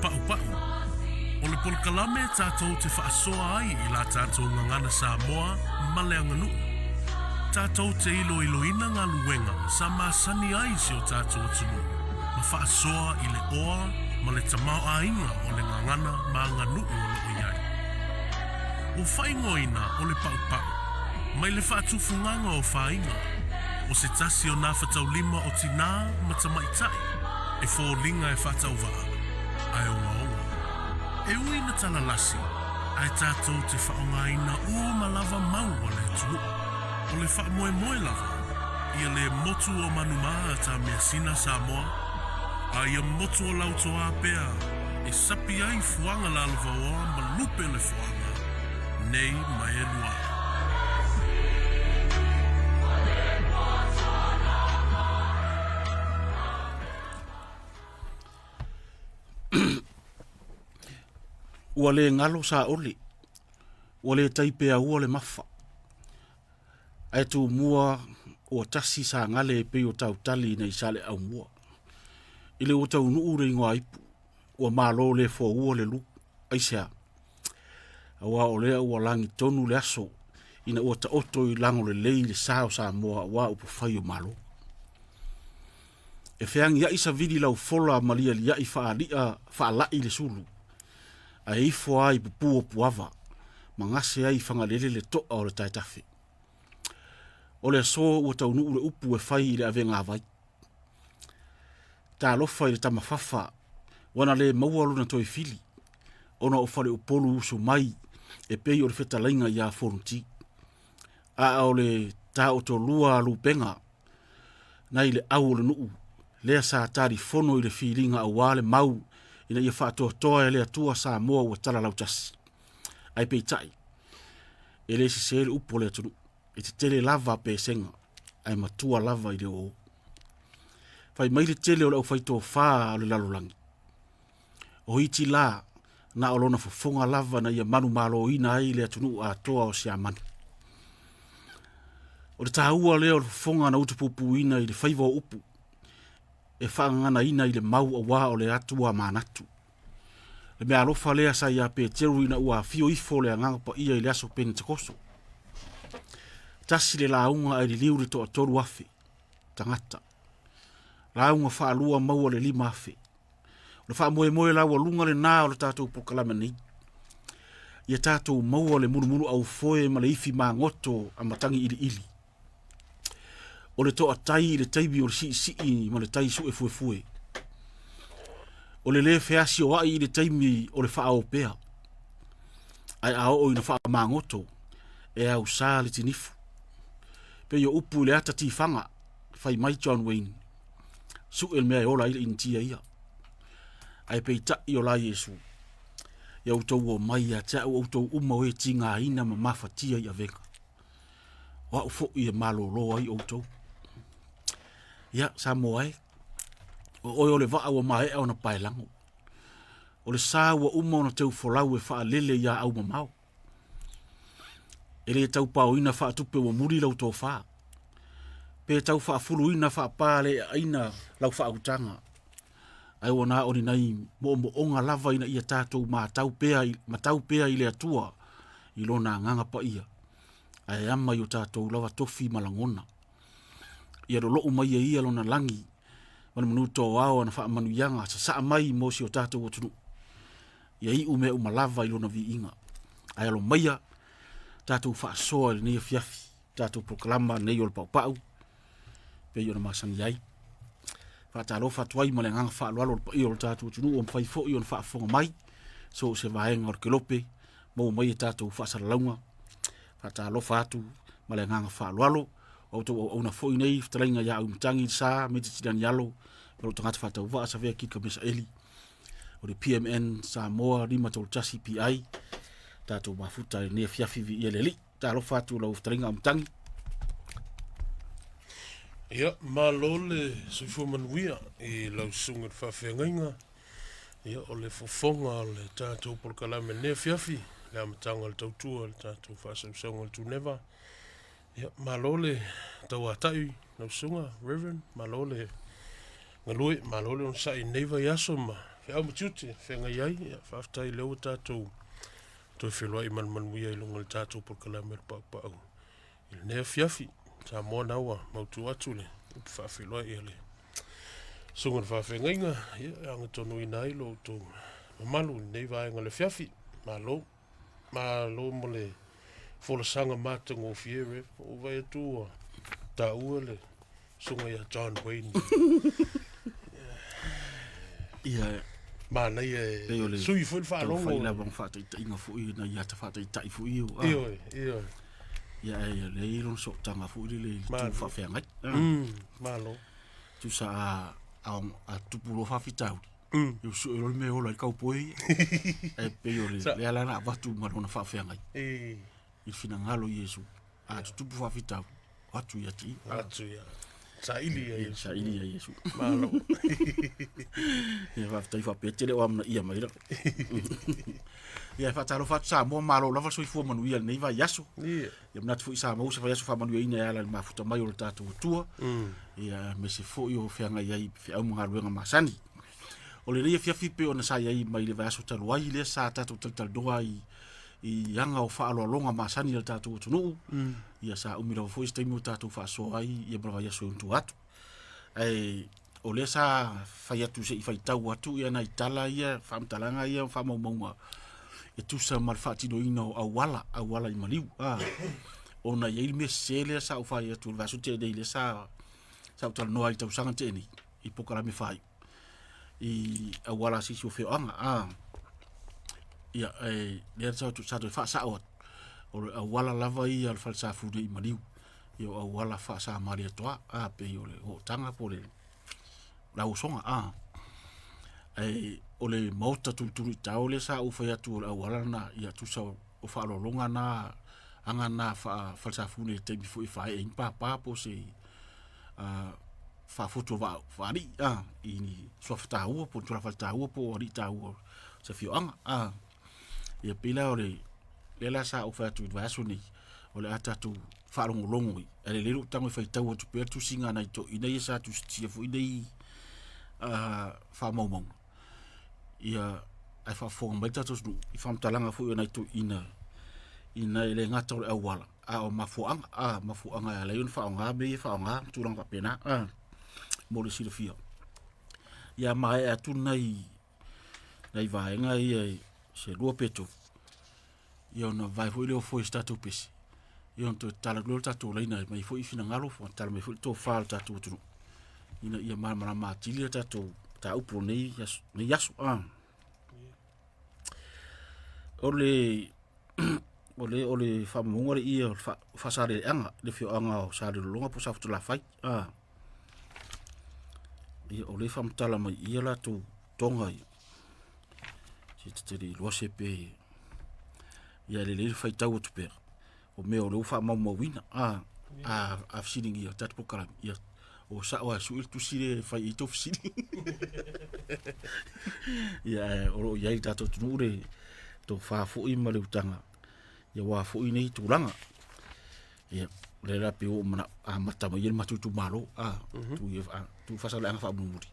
pa'u. O le polkalame tātou te whaasoa ai I la tātou ngangana Samoa ma le anganu. Tātou te iloina ngā luenga sa māsani ai si o tātou atunu. Ma whaasoa I le oa ma le tamau ainga o le ngangana ma nganu o lo iai. O whaingoina o le pa'u. Mai le whaatufunganga o whainga. O se tasi o nā whatau lima o tina ma tamaitai. E fōlinga e whatau waa. Ai o ngā. E ui na tala lasi, ai tātou te whaongaina ma lava mau o le tunu. O le wha moe lava, ia le motu o manumaa ta mea sina Samoa, a ia motu o lautoa pea, e sapi ai fuanga la alva oa ma lupe le fuanga, nei mai e lua. Ua le ngalo sa ole. Ua le taipea ua le mafa. Ai tu mua ua tasi sa ngale pe o tau tali nei sale au mua. Ile o tau nuu re ingoa ipu. Ua malo le fo ua le lu. Aisea. Awa o lea ua langi tonu le aso. Ina ua ta oto I lango le lei le sao sa mua wa upu fai o malo. E feangi ia isa vidi lau fola malia li ia I faa lai le sulu. A ifo ai pupu o puava, mangase ai whangalele le toa o le taitafe. O le so ua taunu ule upu e whai I le ave ngā vai. Tā lofa I le tamafafa, wana le maua luna toi fili, ona o whale upolu usu mai, e pei o le whetalainga I a whorunti. A o le tā o to lua lupenga, na I le au le nuu, lea sa tari fono I le whiringa a wale mau, ina ia whaatoa e lea tua Samoa ua tala lautasi. Ai pei tai. E le si sele upo lea tunu. E te tele lava pe senga. Ai matua lava I le o. Fai mai le tele o lau whaito whaa o le lalolangi. O iti la na olona fufonga lava na ia manu malo ina ai lea tunu a toa o sia manu. O le taua lea o le fufonga na utupupu ina I le whaiva o upu. E whaangana ina I le mau a wā o le atua manatu. Le mea alofa lea sa ia pe teru ina ua fio ifo le angangapa ia I le aso Pentekoso. Tasi le launga ai le liu le toa toru afe, tangata. Launga whaalua maua le lima afe. Le wha moe laua lunga le nā o le tātou pokalama nei. Ia tātou maua le munu au foe ma le ifi maa ngoto a matangi ili. O le toa tai le taibi o le si ma le tai su e fue. O le feasi o ai le taimi o le wha o pea. Ai ao o ina wha mangoto e au sa le tinifu. Pe yo upu le ata tifanga, fai mai John Wayne. Su el mea ola ile intia ia. Ai pe ta I o la Yesu. Ia utou o mai a tea utou uma o e tinga ina ma mafatia I a venga. Wa ufo I e malo lo ai utou. Ia, Samoa e. O le vaa ua mae o na pailango. O le saa ua uma o na teu folau e faa lele ia au mamau. E le tau pao ina faa tupe ua muri lau tō faa. Pe tau faa fulu ina faa pale aina lau faa utanga. Ai wana o ni nai mo onga lava ina ia tātou ma tau pea I le atua I lona nganga pa ia. Ai ama I o tātou lava tofi malangona. Ia lo umai ia lona langi. Wana manu tō wao na wha manu yanga. Sa saa mai mo si o tātou o tunu. Ia I ume umalava I lona vi inga. Ai alo maia. Tātou wha soa le nea fiafi. Tātou proklama nei o le pau. Pe i o na masani ai. Wha tā lofa tuai ma le nganga wha alo i o le tātou o tunu. O mwhai fo I o na wha fonga mai. So se vahenga o le kelope. Mo mai tātou wha saralaunga. Wha tā lofa atu ma le nganga wha alo. O to o na foi nei ftalainga ya umtangi sa meditidan yalo pero tangata fata wa sa vea kika mesa eli o le PMN Samoa lima tol tasi PI tato mafuta ne fiafi vi eleli ta lo fatu lo ftalainga umtangi Ia malole sifo manuia I lau sunga fa fengainga ia o le fofonga o le tato por kalame ne fiafi le amtanga le tautua le tato fa songa le tu never Ia, malole tau atai, nau sunga, Reverend, malole ngalui, malole on sa I neiva yaso ma, Au mutiuti, whenga iai, whaftai leo tātou. Toi whelua i manmanu ia i lunga le tātou por kalamer pa au. I nea fiafi, tā mua naua, mautu atu le, whawhelua i ale. Sungan whawhenga inga, anga tonu i nai lo tō mamalu, nei vaenga le fiafi, malo mo le wholasanga mātango fiere, o vai atua, tā ua le, sunga ia John Wayne. Ia Mana ia sui foi whaalongo. Whai la bang whātai inga fui na ia ta whātai tai fui o. Iyo. Ia le iron so tanga fui le tu whawhengai. Malo. Tu sa a tupuro whawhitau. Iu su ero me ola i kaupoi. E peo le ala na watu marona whawhengai. I whina ngalo Iesu. A tupu whawhitau. Atu ia ti. Atu ia. Sa ili ia Iesu. Malo. Ia whaftai whapetele o amna ia maira. Ia whataro whatu sa mua malo lava soi fua manu ia nei vai yaso. Ia mnatu fu isa mausa vai yaso wha manu ia ina ala ni mafuta mai o le tātou tua. Ia me se fo i o whianga iai whiau mga ruenga masani. O le reia fiafipe o na sa iai mai le vai yaso talu ai le sa tātou taldoa i anga o whaalo alonga masani le tātou tunu. Ia sa umira fo i staimi o tātou whaaso ai ia mra vai yaso untu atu. O le sa fai atu se i fai tau atu ia na itala ia whaamtalanga ia whaamaumaunga e tu sa mar whaatino ina o awala i maliu o na iei me sele sa o fai atu vasu te nei le sa utala noa i tau sanga tēni i pokara me whai i awala sisi o whioanga ia lea tau tu sato i wha sa oat o le awala lava i al falsa fude i maliu i o awala wha sa maria toa pe i o le o tanga po le lau songa o le mauta tulutulu i tau le sa u fai atu o le awala na i atu sa o whaalolonga na anga na falsafune te bifo i whae e impa papo se whaafoto whaari i ni suafata ua po tura falta ua po ori ta ua se fio anga ia pila o le lela sa u fai atu i vaso nei o le atatu whaalongolongo i ele lero tango i whai tau atu pe atu singa na ito ina i sa atu stia fo ina i whaamaumau ia ai whaafonga mai tato snu i whaamtalanga fo i na ito ina ele ngata o le awala o mafuanga ya leion whaonga me whaonga tūrang whapena mo le sira fia ia mai atu nei vaenga i se lua peto ia ona vai fo i leo fo i stato pesi ia on to tala glor tato leina mai fo i fina ngalo fo tala mai fo to fal tato tunu ina ia mara matili tato ta upo nei yasu ole fa mongore ia fa sare anga le fio anga o sare longa po sa futula fai ia ole fa mtala mai ia la tu tonga si te lo sepe ia le fai tau tu per o me ole fa mo wina a feeling ia tat po kala ia o sa o su tu sire fai ito fsini ia o ia tato tunure to fa fo i male utanga ia wa fo i nei turanga ia le la pe o mana a mata mai matu tu malo tu fa sa la fa muri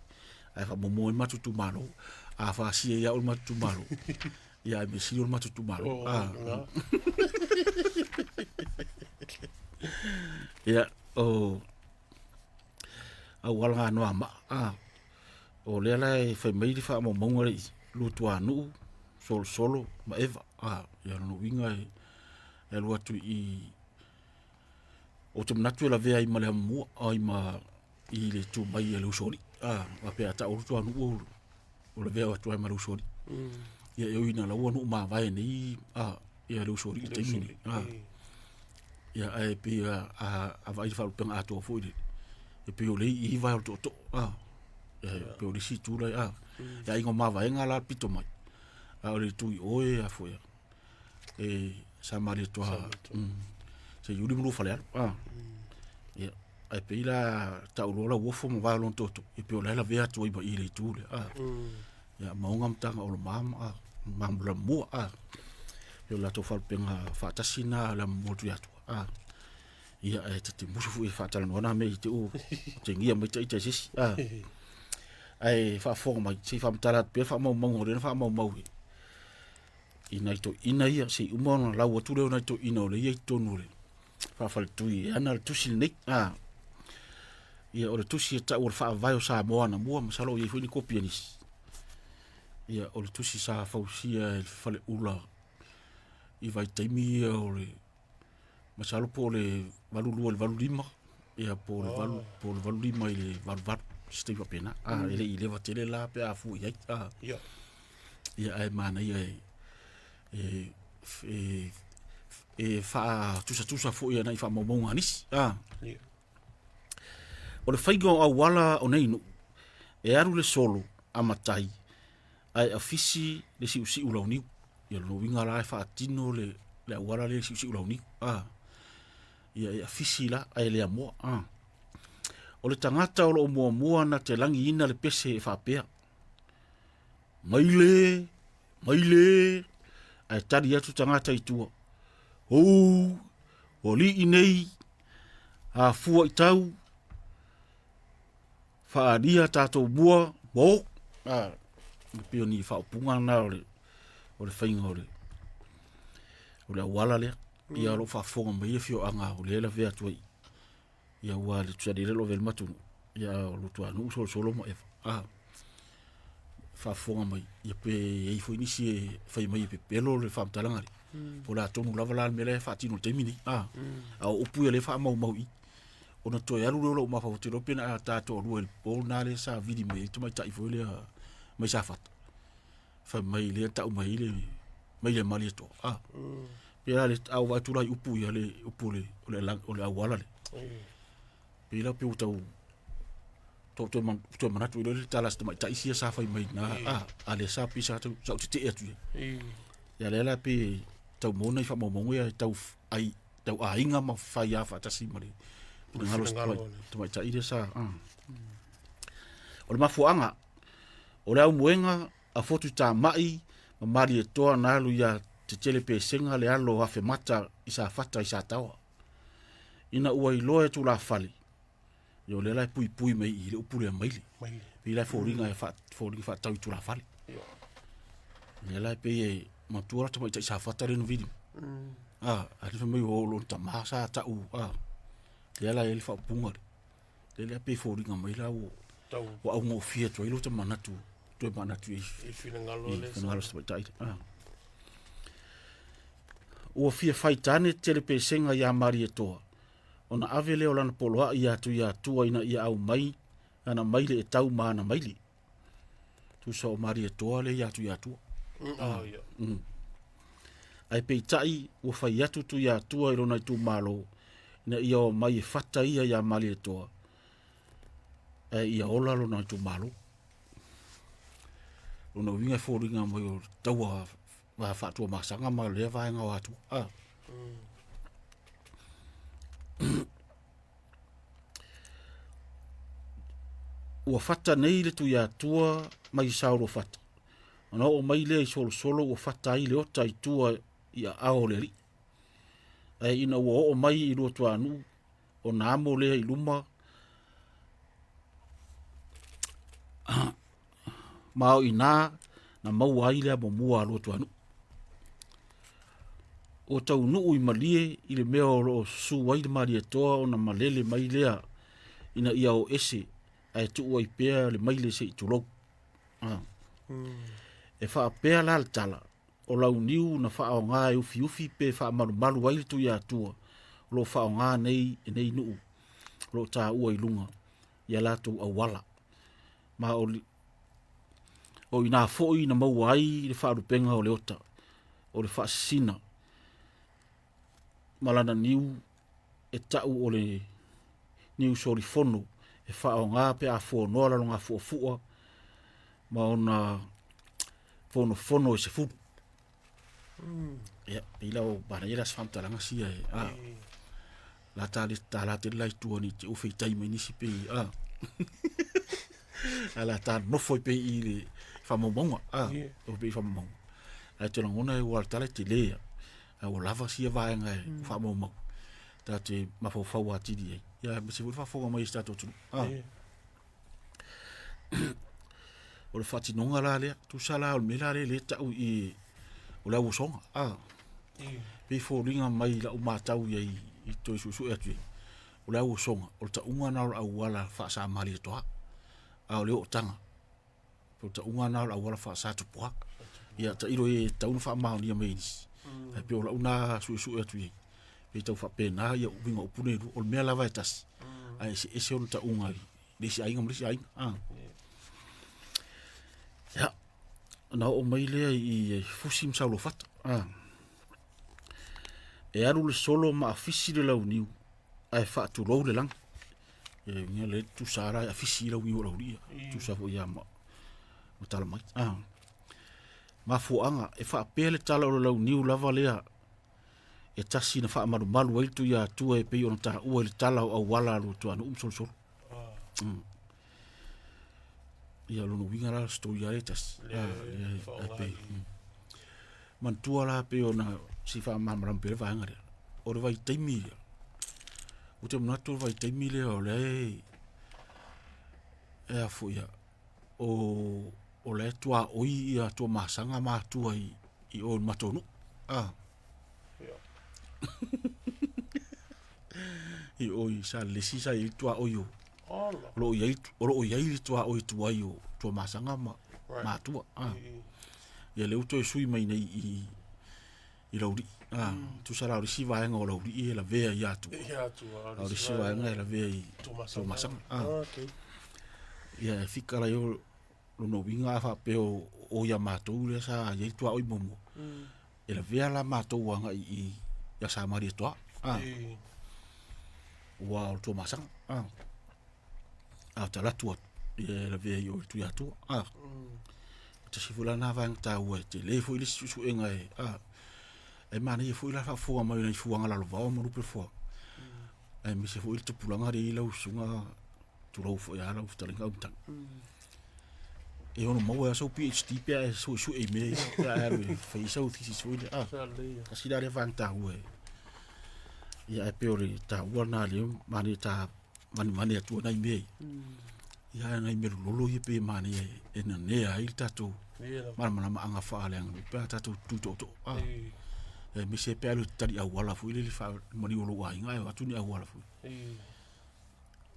ai fa mo matu tu malo a fa si ia o matu malo ia me si o matu tu malo ia o wala no ama o le la fa mai di fa mo ngore lu tuanu solo ma eva ia no winga e lo atu i o te manatu la vea i male mua ai ma i le tu mai e le usori wa pe ata o tuanu o le vea atu ai ma le usori ia eu ina la ua no ma vai nei ia le usori te mini ia ai pe a vai fa penga ato fo e pe o le i vai o to pe o le si tu la ia ingo ma vai ngala pito mai o le tu oe a foi sa mari to se yuri mu fale ia ai pe la ta ulola wo fo mo va lon toto e pe o la vea tu i le tu ia maunga mtanga o mama mambla mo yo la to fal penga fa tasina la mo tu atu ia te musu fu fa tala no na me te o te ngia me te sis ai fa fo mai si fa mtala pe fa mau re fa mau ina ito ina ia si umona la wa tule ona ito ina ole ia ito nure fa fa tui ana tusi nik ia ole tusi ta o fa vai o sa mo na mo masalo ia fini kopianis ia ole tusi sa fa usia fa le ula i vai taimi ole masalo po le valu lima ia po le valu lima ile valu steva pena ele ile va tele la pe afu ia ia ai mana ia fa tusa fo ia nai fa mo anis o le faigo au wala o nei no e aru le solo amatai ai afisi le si ulauni ia no winga la fa tino le wala le si ulauni ia afisi la ai le amo o le tangata o lo mua na te langi ina le pese e whapea. Maile, ai tari atu tangata i tua. O li inei, a fua i tau, whaaria tātou bua, mo, pio ni whaupunga na o le whainga o le awala lea, ia lo whafonga mai e fio anga o le la vea tuai. Ia ua le tuari relo vel matu ia lo tua no solo mo fa fonga mai ia pe e foi nisi e fai mai pe pelo le fam talanga po la tonu lava la mele fa tino temini o upu le fa mau i ona to ya lo ma fa tiro pena ta to lo el pol na le sa vidi me to mai tai foi le mai sa fat fa mai le ta mai le mali to pe la le au va tu la upu ya le upu le le awala le pila pe utau to manatu le talas te mai taisia sa fai mai na ale sa pisa tu sa te atu ya le la pe tau mona fa mo ya tau ainga ma fai afa ta si mari ngalo to mai taisia sa o le mafuanga o le au muenga a fotu ta mai ma mari e toa na lu ya te tele pe senga le alo afe mata isa fata isa tawa ina ua iloe tu la fali yo le la pui mai i le upule mai le la foringa fa tau tu la fali le la pe matura to mai sa fata le no video ali mai o lo ta masa ta le la el fa punga le la pe foringa mai la o au mo fia to ilo te manatu i fina ngalo le ngalo sta tai o fia faitane tele pe senga ya mari toa ona avele o lana poloa ia tu ina ia au mai ana maile e tau mana maile tu so mari e toa le ia tu ai pe tai o fai atu tu ia tu i rona tu malo ina ia o mai e fata ia mari e toa ia ola lona tu malo ona winga foringa mo o taua wa fatu masanga ma le vai nga watu ua fata nei le tu ia tua mai sauro fata ona o mai le solo ua fata ai le ota i tua ia ao le ri ai ina ua o mai i lo tua anu o na amo le i luma mao ina na mau ai le mo mua lo tua anu o tau nuu i malie i le mea o su wai le malie toa o na malele mai lea ina ia o ese ai tu o i pea le maile se i tulou e wha pea la le tala o lau niu na wha o ngā e ufi pe wha malu wai le tu ia tua lo wha o ngā nei nuu lo tā ua i lunga ia la tu awala ma o ina fo'i na mau ai le wha arupenga o le ota o le wha sina malana niu e tau o le niu sori fono e wha o ngā pe a fonoa la ngā fuafua ma ona fono e se fu ia ila o bana ila sfamta langa sia la te lai tua ni te uwhi taima inisi pe ala ta nofo pe i le whamamonga o pe i whamamonga ai te langona e wala tala te lea o lava sia vaenga e whamamonga ta te mawhawhau atiri ia me se wuri whafonga mai stato tunu o le whatinonga la lea, tu sala o le mela le tau i o le awosonga. Pei fōringa mai la o mātau i toi susu e atu o le awosonga, o le taunga na o le awala whaasa mali e toa, a o leo o tanga, o le taunga na o le awala whaasa tupoa, ia ta iro e tauna wha maoni a meinis, e pe o la una susu e atu pei tau wha pēnā ia uwinga o puneru, o le mea lava e tasi, a ese o le taunga i, lesi ainga mlesi ainga, ya, na o mai lea i fusim saulo fata, e aru le solo ma afisi le lau niu, ai fa tu rou le lang, e ngia le tu sara e afisi lau niu lau ria, tu sa fo ia ma tala mai, ma fuanga e fa pele tala o lau niu lava lea, e tasi na fa maru malu ai tu ia tua e pei ona ta ua le tala o wala alu tu anu sol sol. Ia lono winga la story ai tas. Man tua la pe ona si fa mamram pe va ngare. O le vai taimi. O te mona vai taimi le o le. E a fu ia. O le tua oi ia tua masanga ma tua i o matonu. I oi sa le si sa i tua oi o. Lo iai tua oi tua i o tua masanga ma tua. Ia le uto e sui mai nei i lauri. Tu sa lauri si vaenga o lauri i la vea i atu. Lauri si vaenga la vea i tua masanga. Ia e fika la yo lono winga fa pe o ia matou le sa iai tua oi momo. E la vea la matou anga i ya sa mari toa. Wow, tua masanga. Ta la tua. Ia la vea i o tu ya tua. Te si fulana vang ta ue te le fo ile su enga e mana e fo ila fa fo ma ile fu anga la va mo rupe fo e mi se fo ile te pulanga de ila usunga tu ro fo ya la fu talinga utan e ono mo ya so PhD pe so e me ya ro fa isa u thisi so ile kasi da vang ta ue ya e peore ta wana le mani ta mani atu na me ia ngai me lolo ye pe mani e na ne ai tatu mana anga fa le anga pe tatu tuto e mi se pe alu tari a wala fu ile fa mani o lo wa ngai atu ni a wala fu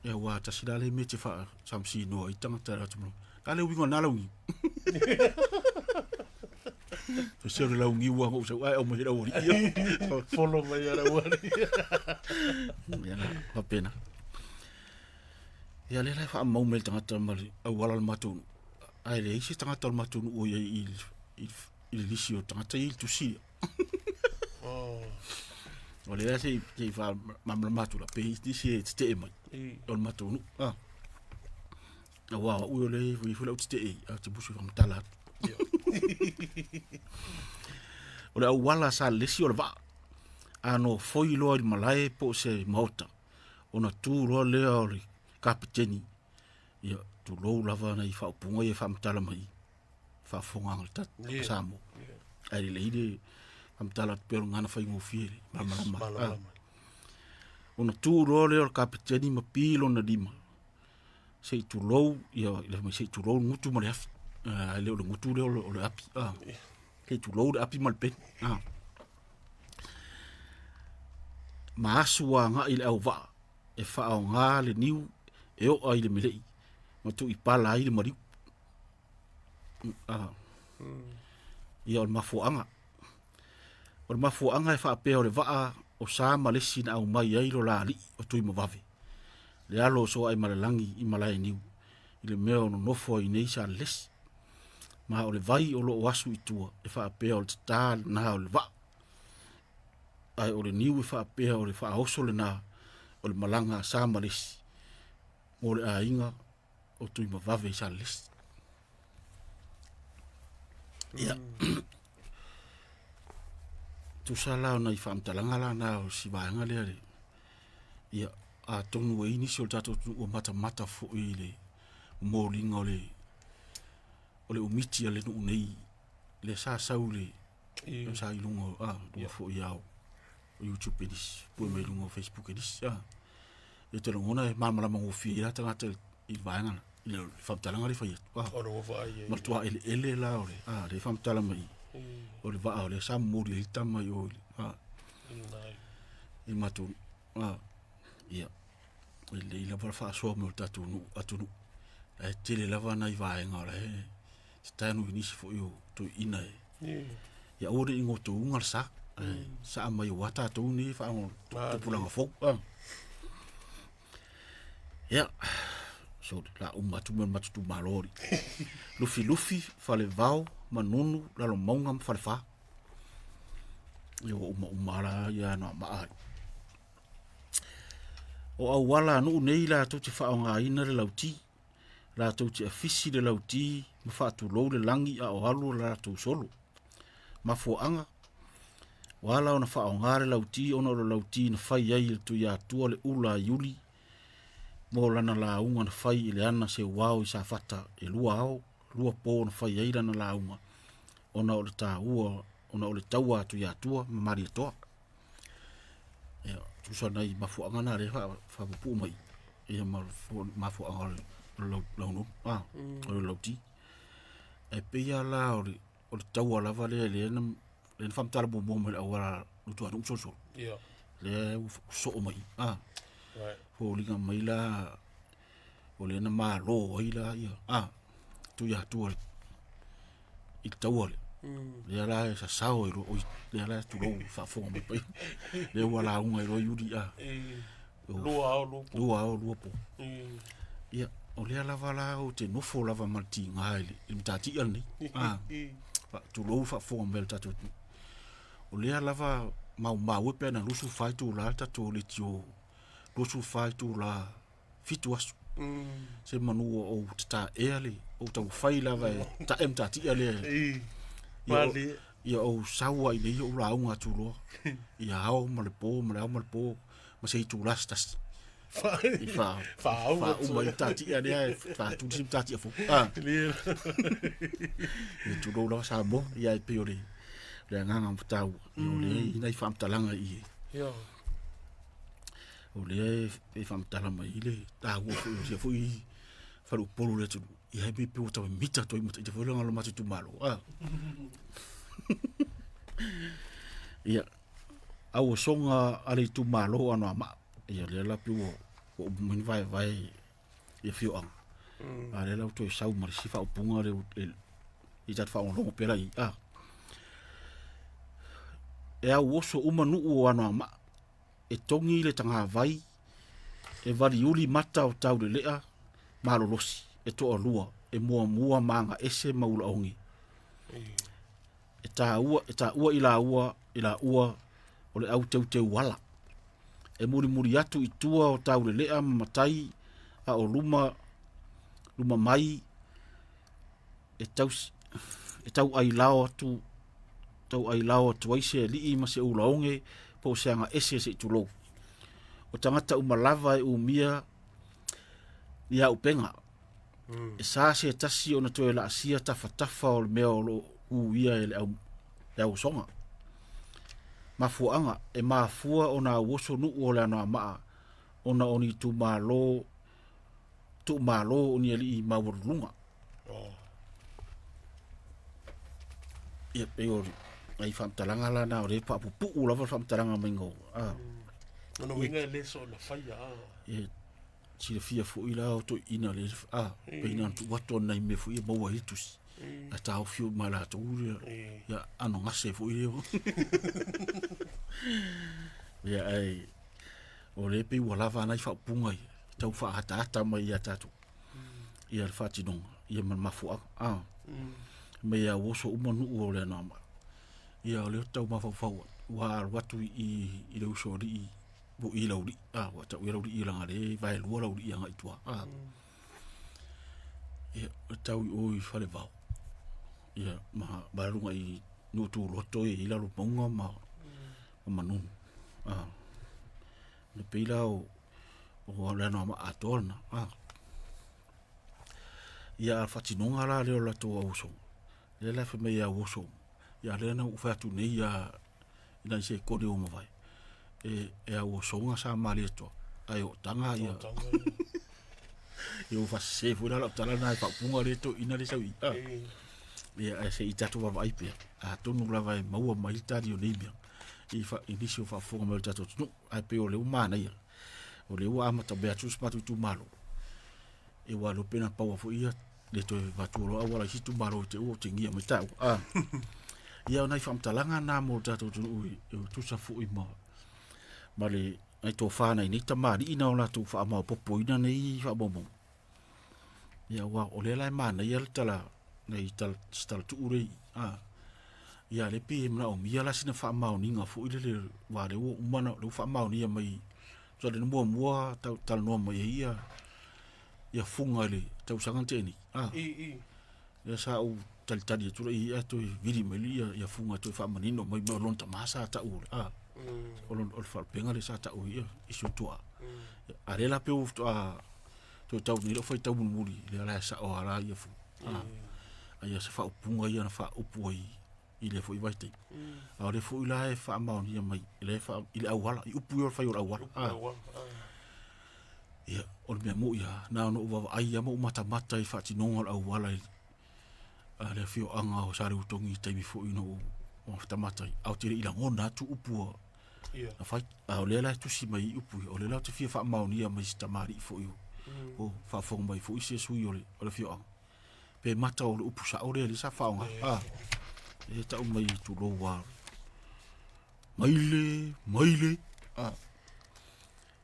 e wa ta sidale me te fa samsi no i tanga tara tu ale wingo na lawi to se le lawi wa mo se ai o mo era ori follow mai era ori ya na pena ia le fa mau mel tanga tamali au wala matun ai le isi tanga tal matun o ia il lisio tanga tai tu si o le ase ke fa mamla matula pe isi te mai o matun wa o le vi fu la te a te busu fa mtala o le au wala sa lisio le va ano foi lo il malai po se mota ona tu ro le ori kapiteni ia tu lo lava na I fa punga ia fa mtala mai fa fonga ngata samo ai le ide fa mtala pero ngana fa ngo fiere mama ona tu ro le kapiteni ma pilo na dima sei tu lo ia le mai sei tu lo mutu ma le afi le o mutu le o api ke tu lo api mal pen ma asua nga ile au va e fa o nga le niu e o ai le milei ma tu I pala ai le mari ia o mafuanga e fa pe o le va o sa malesi na au mai ai lo lali o tu mo vave le alo so ai malalangi I malai niu ile meo no nofo I nei sa les ma o le vai o lo wasu I tua e fa pe o le ta na o le va ai o le niu e fa pe o le fa oso le na o le malanga sa malesi o le ainga o tui ma vave sa les. Ia. Tu sa lao na I whaamtalanga la na o si vaenga lea le. Ia, a tonu e ini si o tato o mata fo I le mōringa o le umiti a le no nei le sa sau le sa ilunga dua fo I au o YouTube edis, pua me ilunga o Facebook edis. E te rongona e mamala mango fia tangata I vaenga le whamtalanga le whai atu. Oro vai. Matua ele la ole. Le whamtala mai. O le waa o le sa mori le tama i o le. I matu. Ia. Le ila para wha soa me o tatunu atunu. E tele lava nai vaenga o le he. Stanu inisi fo i o tu ina e. Ia ore ingo tu ungar sa. Sa mai wata tu ni fa on tu pulanga fo. Ja, so la matu tu malori. Lufi fale vau manunu la lo monga fale fa. Yo umara ya no ma. O awala no nei la to te fa nga ina le lauti. La to te afisi le lauti ma fa tu lo le langi a o halu la to solo. Ma fo anga. Wala ona fa nga le lauti ona lo lauti na fai ai tu ya tu le ula yuli. Mo lana la unga na fai ile ana se wao i sa fata e lua po na fai eira na la unga ona o le tāua ona o le taua atu ia atua ma mari atoa tusa nai mafuanga na le fa pupu mai ia mafuanga launu o le lauti e peia la o le taua lava le whamtara bomo me le awara lutu anu so le so mai Right. Ko linga mai la o le na malo ai la ia tu ia tu i tawale le ala sa sao i ro le ala tu ro fa fo mai pai le wala unga i ro yuri lua o po ia o le ala vala o te no fo lava marti ngai le mtati ani fa tu ro fa fo mai tatu o le ala va mau pe na lusu fai tu la tatu le tio Rosu fai tu la fitu asu. Se manu o ta eale o ta fai la vai ta ti ale. Mali. Ia o sawa i le o la unga tu lo. Ia ao ma le po ma se tu lastas. Fa o mai ta ti ale fa tu sim ta ti fo. E tu lo la sa mo ia pe o le. Le nganga mtau. Yo le ina fam talanga i. Yo. O le e whamtala mai le tā ua fui wharu polo le tunu i hei pe o tawe mita toi mata i te whauranga lo matu tu malo ia au songa ale tu malo ano ama ia le lapi o mini vai ia fio ang a le lau toi sau mari sifa o punga le i tat wha o longo pera i e au oso umanu o ano ama e tongi le tanga vai e vari uli mata o tau le lea malolosi e toa lua e mua manga ese maula ongi e ta ua ila ua o le au teu wala e muri atu i tua o tau le lea matai a o luma mai e tau ai lao atu aise li ma se ula onge po seanga ese se tulo o tangata umalava e umia ia upenga e sa se tasi ona to la sia tafa o me o ia ele au songa mafuanga e mafua ona woso nu o la na ma ona oni tu malo oni ali mawurlunga ia peori ai whamtalanga la na o re papupu lava whamtalanga maingo. Ono winga le so na faya. E tira fia fo ila o to ina le peina tu wato nai me fo i maua hitus. A tau fio mala to ya ano ngase fo i leo. Ya ai o le pe wala na fa punga tau fa hata mai ya tatu. Ia fa tinong ia man mafu me ya woso umanu o le na ia le tau mafau wa watu i le usori bo i lauri wata i lauri i langa le vai lua lauri i anga itua ia tau o i fale vau ia ma barunga i no tu loto i la lo ponga ma manu le pila o le no ma atona ia fatinonga la le la to oso le la fe me ia oso ia le na ufa tu nei ia ina se ko de o vai e a o songa sa mali to ai o tanga ia Yo fa se fu la tala na fa punga le to ina le sawi. Ia se ita to va ipe. A tonu la vai maua mai tari o nebia. I fa inisio fa fonga mai tato no ai pe o le umana ia. O le ua ama tabe atu spatu tu malo. E wa lo pena pa fo ia le to va tu lo awala hitu malo te o te ngia mai tau. Ia nai fa mtalanga na mo tato tu tu sa fu i ma. Male ai to fa na ni tamari ina ola tu fa ma popo ina nei fa bomo. Ia wa o le lai mana ia tala nei tal tu ure ia le pe mna o mia la sina fa ma ni nga fu ile wa le o mana le fa ma ni mai so le mo tal no mai ia funga le tau sanga teni ia sa o tal tu ia to vidi mai ia funga to fa manino mai ma lon tamasa ta u o fa penga le sa ta u ia isu to a le la pe o to tau ni lo foi tau muri le la sa o ala ia fu ia se fa upunga ia na fa upoi ile foi vai te a le foi la fa ma ni mai le fa ile awala i upu yo fa yo awala ia o me mo ia na no va ai ia mo mata i fa ti no awala a le fio anga o sare utongi te mi foi no o mata au tire ila ngona tu upu a fa a le la tu si mai upu o le la tu fi fa ma ni mai stamari foi o fa fo mai foi se su yo le fio anga pe mata o upu sa o le sa fa anga e ta mai tu lo wa maile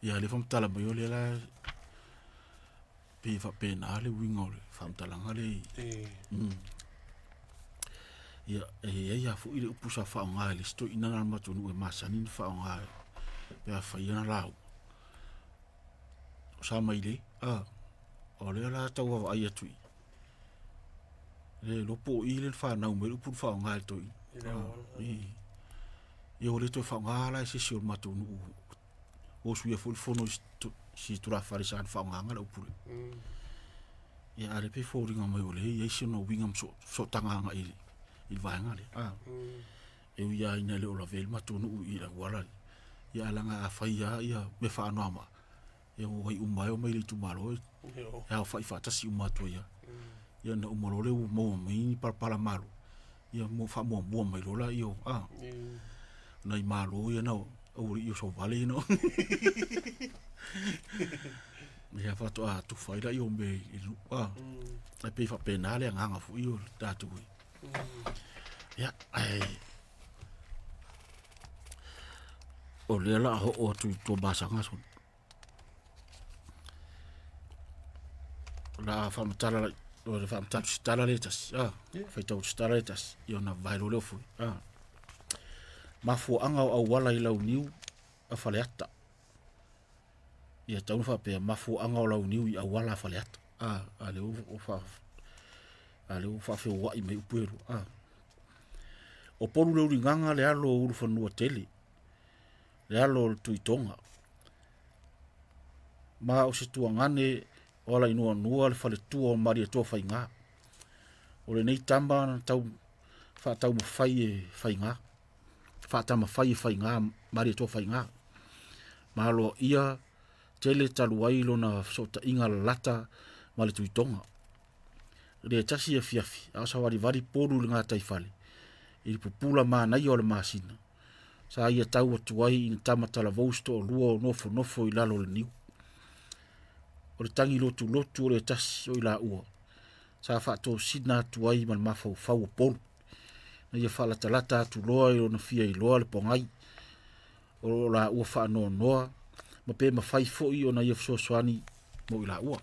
ia le fam tala mai o le la pe fa pe na le wingo le fam tala ngale ia fu ile upu sa fa anga le sto ina na ma tu no ma sanin fa anga pe fa ina la sa maile o le la ta wa ai tu le lopo ile fa na me upu fa anga to io le to fa anga la si sur ma tu no o su ia fol fono si tu la fare sa fa anga la upu ia ale pe fo ringa mai ole ia si no wingam so tanga anga il va ngale e ia ina le ola vel ma tu no ila wala ia langa a fa ia me fa no ama e o vai umai o mai le tu malo ia fa ta si uma tu ia na umalo le mo mai para malo ia mo fa mo mai lola io nai malo ia no o io so vale no ia fa to tu fai la io me ai pe fa penale nganga fu io ta tu ia ai o le la o tu basa ngaso la fa mtala o le fa mtala stala letas fa tau stala letas io na vai lo fu mafu anga au wala i lau niu a faleata ia tau fa pe mafu anga o lau niu i a wala a faleata ale o fa fe wa i me upuero o polu le uringanga le alo uru fanua tele le alo tuitonga ma o se tuangane ola inua nua le fale tua o maria tua fainga o le nei tamba tau fa tau mo fainga fa tama fainga maria tua fainga malo ia tele taluai lona sota inga lata ma le tuitonga le tasi e fiafi a sa vari poru le ngā taifale i pupula mana i o le masina sa ia tau atuai i tama tala vausto o lua o nofo i lalo le niu o le tangi lotu o le tasi o i la ua sa whaato sina atuai ma le mafau o polu na ia whalatalata atu loa i o na fia i loa le pongai o la ua whaanoa noa ma pe ma fai fo i o na ia fsosoani mo i la ua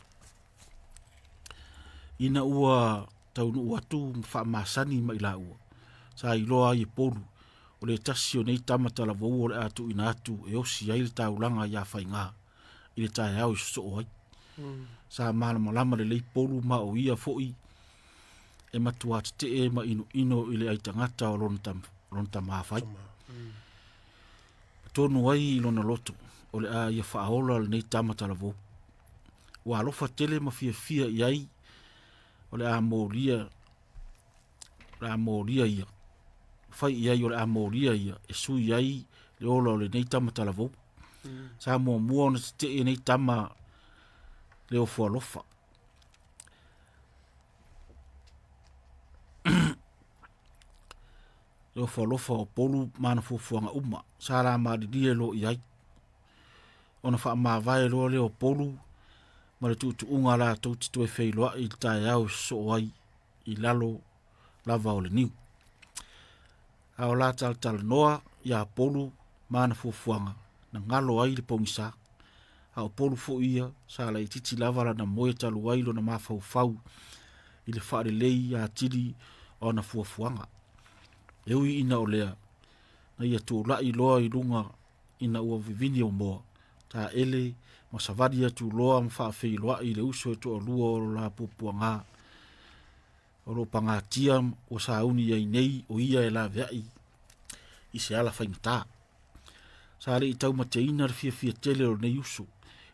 ina ua taunu atu fa masani ma ila ua sa i loa i polu o le tasi o nei tamata la vou o le atu ina atu e osi ai le taulanga ia fainga i le tae au i so oi sa malama le lei polu ma o ia foi e matua te e ma ino i le aitangata o lonta mawhai tonu ai i lona loto o le a ia whaaola le nei tamata la vou wa alofa tele ma fia iai o le a moria ia fai iai o le a moria ia e sui iai le ola o le nei tamata la vou sa mua na te e nei tama le o fualofa lofa o polu mana fuafuanga uma sala madidia lo iai ona fa ma vai lo le o polu ma le tu unga la tu tu e fei loa i tai au so ai i lalo lava o le niu a o la tal noa ia polu mana fuafuanga na ngalo ai le pongisa a o polu fo ia sala i titi lava la na moe talu ai lo na mafau fau i le whaare lei a tiri o na fuafuanga eui ina o lea na ia tu lai loa i lunga ina ua vivini o moa ta ele ma savadi tu loa ma whaafei loa i le uso e tu o lua o la pupuanga o lo pangatia o sauni ia nei o ia e la veai i se ala whaingata sa le i tau mateina le fia tele o nei uso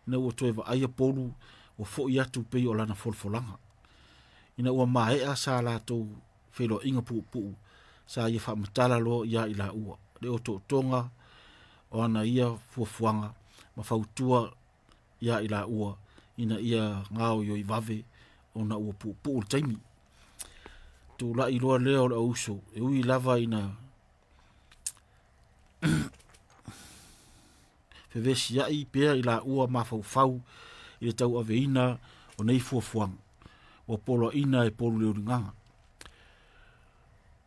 ina ua toe va aia polu o fo i atu pei o lana folfolanga ina ua maea sa la tau whelo inga pupu sa ia whamatala lo ia i la ua le o to tonga o ana ia fuafuanga ma fautua ia i la ua ina ia ngao yo i vave o na ua pupu o taimi tu la i loa leo le uso e ui lava ina fevesi ia i pea i la ua ma fau i le tau aveina o nei fuafuanga o polo ina e polo leo nganga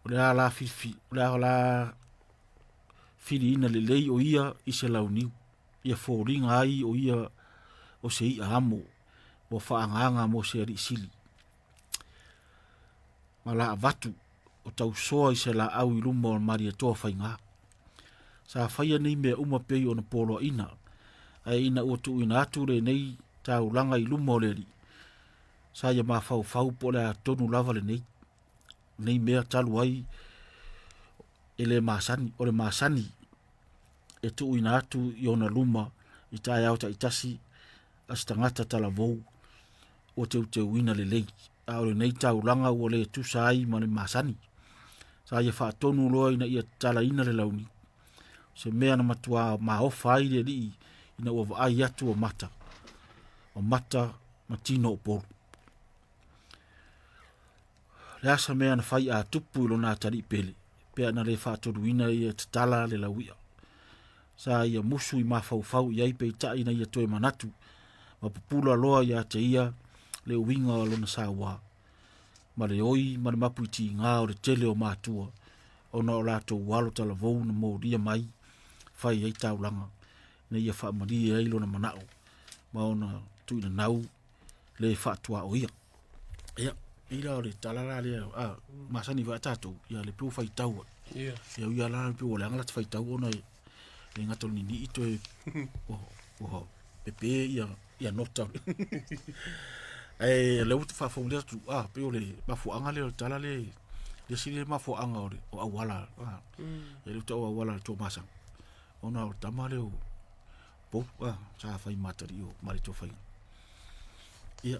o le ala fifi o le ala fili ina le lei o ia i se launiu ia fōringa ai o ia o se i amo o whaanganga mo se ari sili ma la avatu o tau soa i se la au i luma o maria toa whainga sa whaia nei mea uma pei o na polo ina ai ina ua tu ina atu le nei tau langa i luma o le ri sa ia ma fau po le a tonu lava le nei mea talu ai ele masani o le masani e tu ina atu i ona luma i tai au ta itasi as tangata tala vou o te wina le lei a o le nei tau langa o le tu sai ma le masani sa ia fa tonu loa ina ia tala ina le launi se mea na matua ma ofa ai le li ina ua vai atu o mata matino o polu le asa mea na fai a tupu ilo na tari pele pea na le fa tonu ina ia tatala le lauia sa ia musu i mafau ia i peita ina ia toe manatu ma pupula loa ia te ia le uinga o lona sawa ma le oi ma le mapu iti ngā o le tele o mātua o na o lato walo tala vou na mō ria mai fai ei taulanga na ia wha maria ei lona manao ma ona tu ina nau le wha tua o ia ira o le talala le masani wa tatou ia le plu fai tau ia ia la plu o le angala fai tau ona e ngato ni ito e pepe ia nota le utu fa fo le tu pe o le mafu anga le tala le sile mafu anga o awala le utu o awala to masa ona o tamale o po sa fai matari o mari to fai ia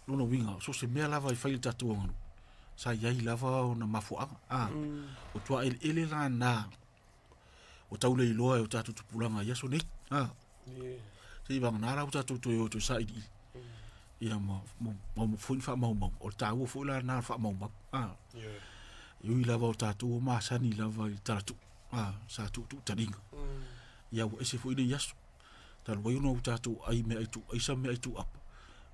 no winga so se me lava i fai tatu ngano sa ia i lava ona mafu anga o tua ele na o taule i loa o tatu tupulanga ia so nei se bang nara o tatu to sa i ia mo fun fa mo o tau fu la na fa mo yo i lava o tatu o masani lava i tatu sa tu taringa ia o ese fu i yaso tal wo no tatu ai me ai tu ai sa me ai tu apa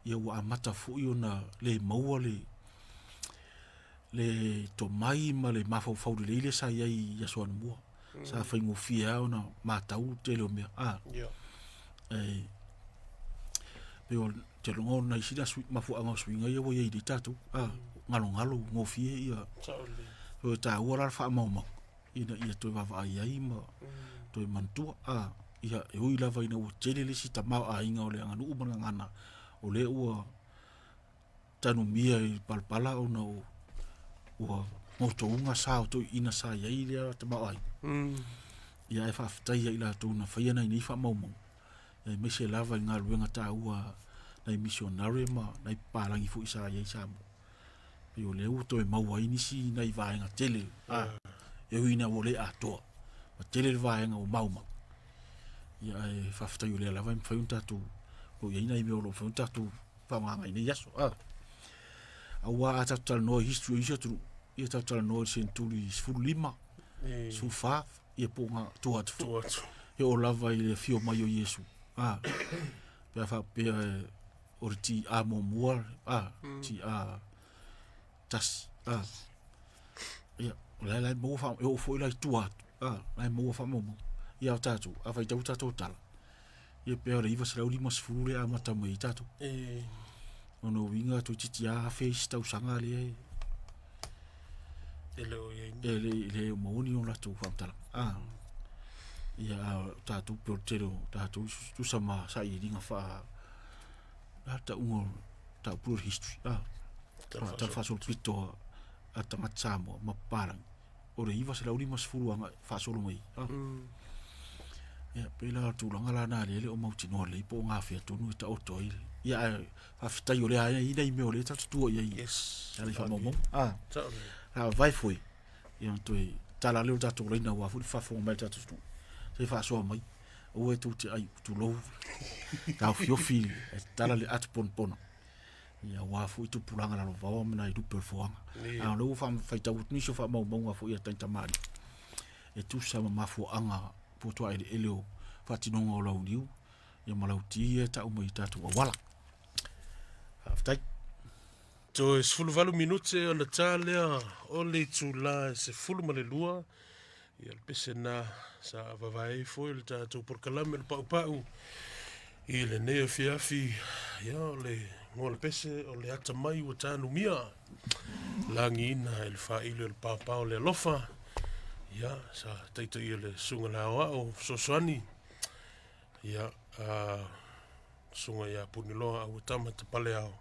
ia wa mata fu i ona le maua le to mai ma le mafau le sa ia i yaso an mo sa fai ngo fia ona matau te lo me pero te longo na isi da sweet mafu anga swinga ia wo ia i tatu ngalo ngo fia ia o ta ora fa mo ina ia to va ai ma to mantua ia e ui lava ina o tele le si tamau a inga o le anga nuu mana ngana o le ua tanu mia i palpala o na ua moto unga sao to ina sa ia i lea tamau ai ia e whaftai ia i la tō na whaia nei ni wha maumau ia i mese lava i ngā ruenga tā ua nei missionary ma nei pārangi fu isa ia i samu i o le ua to e maua inisi nei vaenga tele e hui na o le atoa ma tele vaenga o maumau ia e whaftai o le lava i mwhaiun tātou o ia ina i meo lo mwhaiun tātou whaunganga i nei yaso a ua a tātou tala noa history isa turu ia tātou tala noa senturi sfuru lima su fa ia ponga tu atu Tu atu. e o lava i le fio mai o Yesu pe fa pe o ti a mo mua ti a tas ia la mo fa o foi la tu atu la mo fa mo ia tatu a fa tau tatu tal ia pe o iva se uri mas fure a mata mo i tatu ono winga tu ti a face tau sanga le ele mo ni on la tu fa tal ia tatu portero tatu tu sama sa i ringa fa ta ungo ta pure history ta fa sol pito ata matsamo maparang ore iva se lauri mas furuanga fa solo mai ia pela tu langa na le o mauti no le po nga fe tu no ta auto ia fa fita yo le ai dai me ole ta tu ia Yes. ali fa mo Totally. vai foi ia to tala le ta tu le na wa fu fa fo mai ta tu se fa so mai o e tu te ai tu lo ta fio fil tala le at pon pon ia wa fu tu pulanga la va na i tu performa lo fa fa ta ut ni so fa mo wa fu ia ta mari e tu sa ma fu anga po to ai eleo fa ti no ngolo liu ia malauti e ta o mai ta tu wala aftai To is fulu valu minute o na talea o le tula se fulu ma le lua. Ia le pese na sa vavai foi le tātou por kalame le pau pau. I le nea fiafi, ia o le ngoa le pese o le ata mai ua tānu mia. Langi ina e le whaile o le pāpau le alofa. Ia, sa teito i le sunga la oa o sosoani. Ia, sunga ia puniloa au tama te pale au.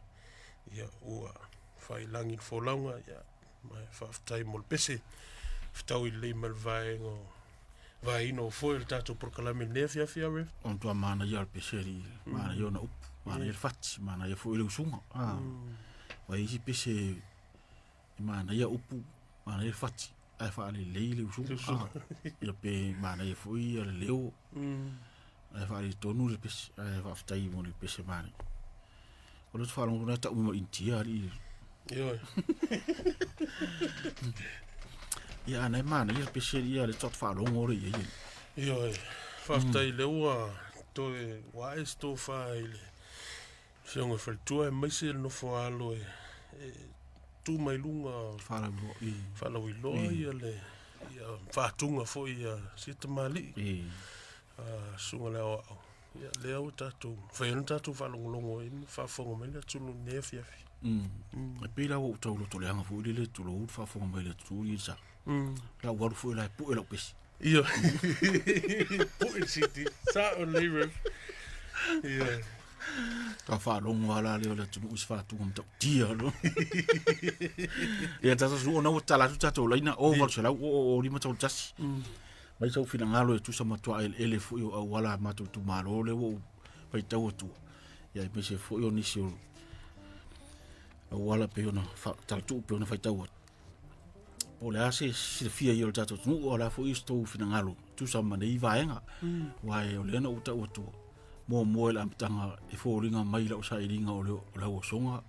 Ia, ua whailangi fōlaunga, ia, mai whaftai mo le pese. Ftau i le malvaengo vai no foi il tato por kalame nefia fiare on to mana ia pe seri mana yo na up mana ia fat mana ia foi le sunga vai si pe se mana ia upu mana ia fat ai fa le sunga ia pe mana ia foi le leo ai fa le tonu le pe ai fa ftai mo le pe se mana o le fa longo na ta mo intia ali yo ia na mana ia pe seri ia le tot fa longo re ia yo faftai le ua to e wise to faile sengo fel tu e mai se no fo alo e tu mai lunga fa la lo ia le ia fa tunga fo ia sita mali sunga le o ia le o tatu fa yon tatu fa longo in fa fongo mai le tulu nefia e pila o tau to le anga fo le tu lo fa fo mai le tu i sa la waru fo la pu e lo pesi ia pu city sa o le ia ka fa longo ala le le tu us fa tu ngam tia lo ia tata su ona o tala tu tata o laina over se la o lima tau tasi mai sau fina ngalo e tu sama tua ele fo o wala matu tu malo le o pai tau tu ia me se fo o nisi o wala pe ona fa tal tu pe ona fai tau o le ase se fia i o tata tu o la fo isto fina ngalo tu sama nei vaenga wai o le na uta o tu mo la tanga e fo ringa mai la sa ringa o le o songa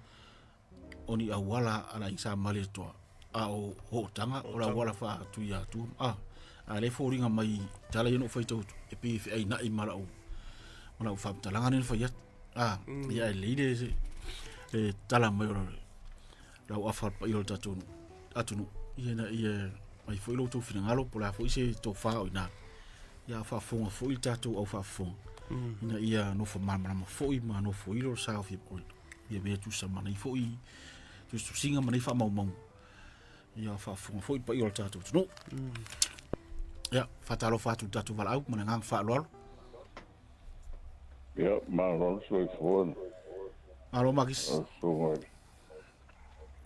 oni a wala ala isa male to a o tanga o la wala fa tu ya tu a le fo ringa mai tala yo no foi to e pe ai na i mala o fa talanga ni foi ya le de e tala mai la o fa pa yo tatu atunu ia mai foi lo to fina ngalo pola foi se to fa o na ya fa fonga foi tatu o fa fonga ina ia no fo mama foi ma no foi lo sa fi ko ia be tu sa mana foi tu singa mana fa mau ia fa fonga foi pa yo tatu no ya fa talo fa tu tatu vala au mana ngang fa lo ya ma lo so fo alo magis so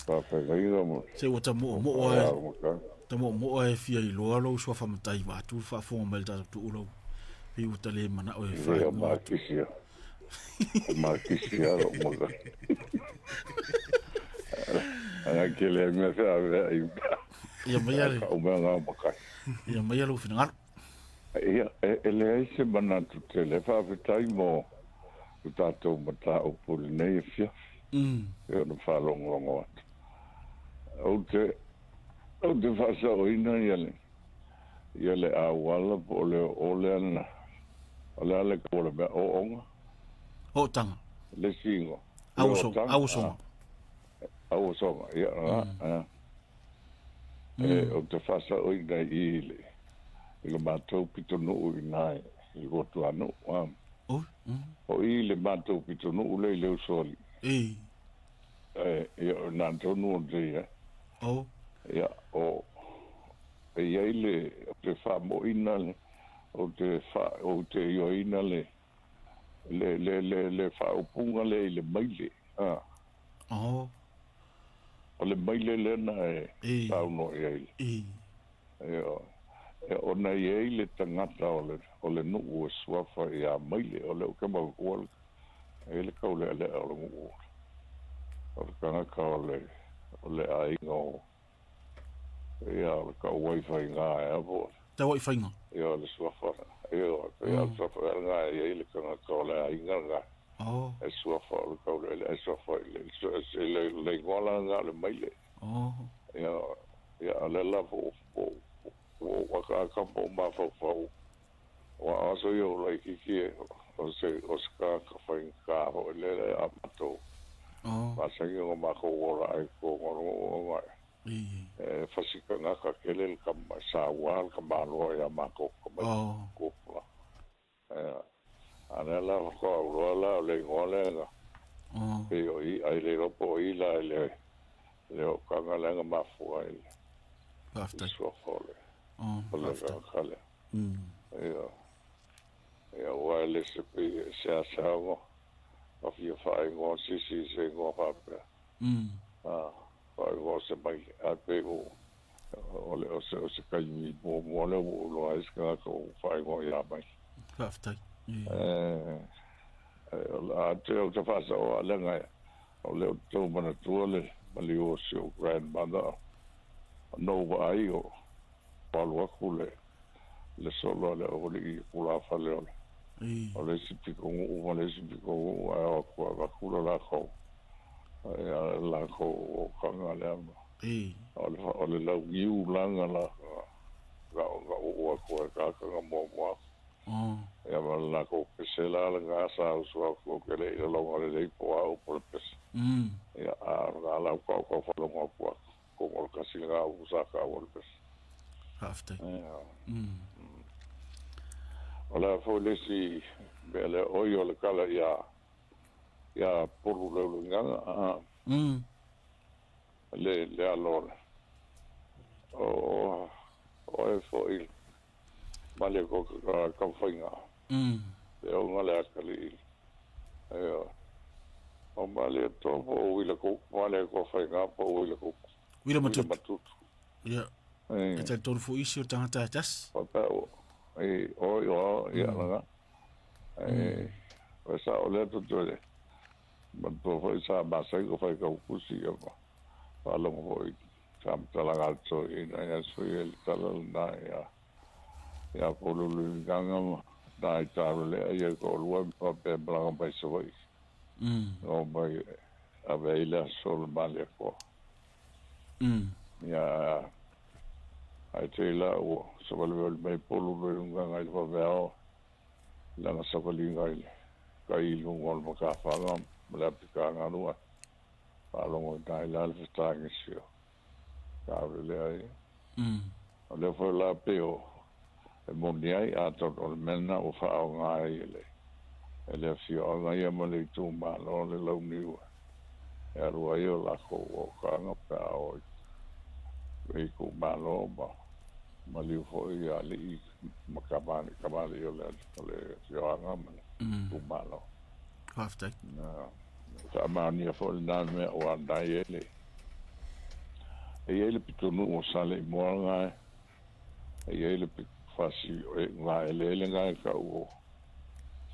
pa pa gaida mo se o tamo mo e fia i lo so fa matai va tu fa fonga mel tatu ulo pi utale mana o e fa Marquisia lo moga ana kele me fa ai ia mai ale o me nga maka ia mai ale fina ia ele se bana tu tele fa vitai mo tato mata o pul nei fia e no fa longo o te fa so ina ia ia le awala po o le ana ale ko le o onga O tanga. le singo Au songa. au songa ia o te fasa o i nei i le mātou pitonu i nai i rotu anu o i le mātou pitonu le leu soli ia o nā tonu o te ia o ia i le o te wha mo ina le o te io ina le wha upunga le i le maile o le maile le na tau no ia o na ia i le tangata o le nuu e suafa i a maile o le o kema kuala e le kau le o le nuu o le kangaka o le ainga o ia o le kau wifi ngā e apo Ta wifi ngā ia o le suafa ia o le suafa ngā ia i le kangaka o le ainga ngā e suafa o le kau le suafa i le ngoala ngā le maile ia le lafo o waka po mafau wa aso yo lai kiki o se ka fai ka o le amato ma se yo ma ko ora ai ko ngoro fasika nga ka kele ka sa wal ka malo ya ma ko ko ana la ko rola le ngole nga e o i ai le ropo i la le o ka nga la ma fu ai after so fole kale ia wale se asago of your fire go sisi se go pape fire go se mai apego ole o se kai mo le lo es ka ko fire go ya mai after a te o te fasa o lenga o le to mana tuole mali o se grandmother no vai o palo akule le solo le o le kula fale o le sipiko o le sipiko o ko kula la ko la ko o kanga le o le la giu langa la ga o ko ka mo ya la ko se la nga sa so ko ke le lo le po o por pes ya la ko fa lo mo ko o kasi nga usaka o pes after Ola folesi bele oyo le kala ya poru le nganga le alor o e foi male ko ka fainga e o ngale akali o male to o wile ko male ko fainga po wile ko wile matut ya e te tonu fu isi o tangata tas o ia nga sa o le to tole ma to foi sa ba sai ko fai ko kusi ya pa lo mo sam tala galto ina ya sui el tala na ya polo lu ganga dai taro le ya ko lu pa pe blanc pa so o mai aveila sol male ko ya ai te la o so vale mai polo lunga ngai va veo la na so linga kai lunga mo ka fa no la pika nga no pa lo dai la sta ngi sio ka le ai le fo la peo e mo ni ai a to mena o fa o ngai le fio o ngai mo le tu ma lo le lo ni e ro ai la ko o ka nga pa o e ko ma lo ba maliu foi ali makabani yo le yoanga tu malo after ta mani fo na me o andai ele pitonu o sale moanga ele fasi nga ele nga ka o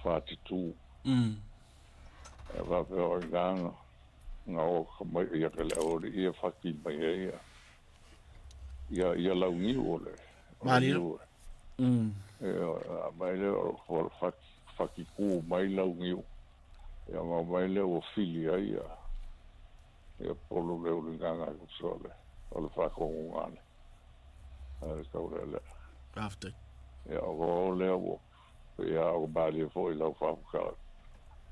fati tu va o gang nga o como ia que le o ia fati mai ia la ungi ole Mario mai le for faki ku mai la ungi ia mai le o filia ia polo le nganga sole o le fa ko ngale ka le After. Ia o le o. Ia o bali fo I lau whapukara.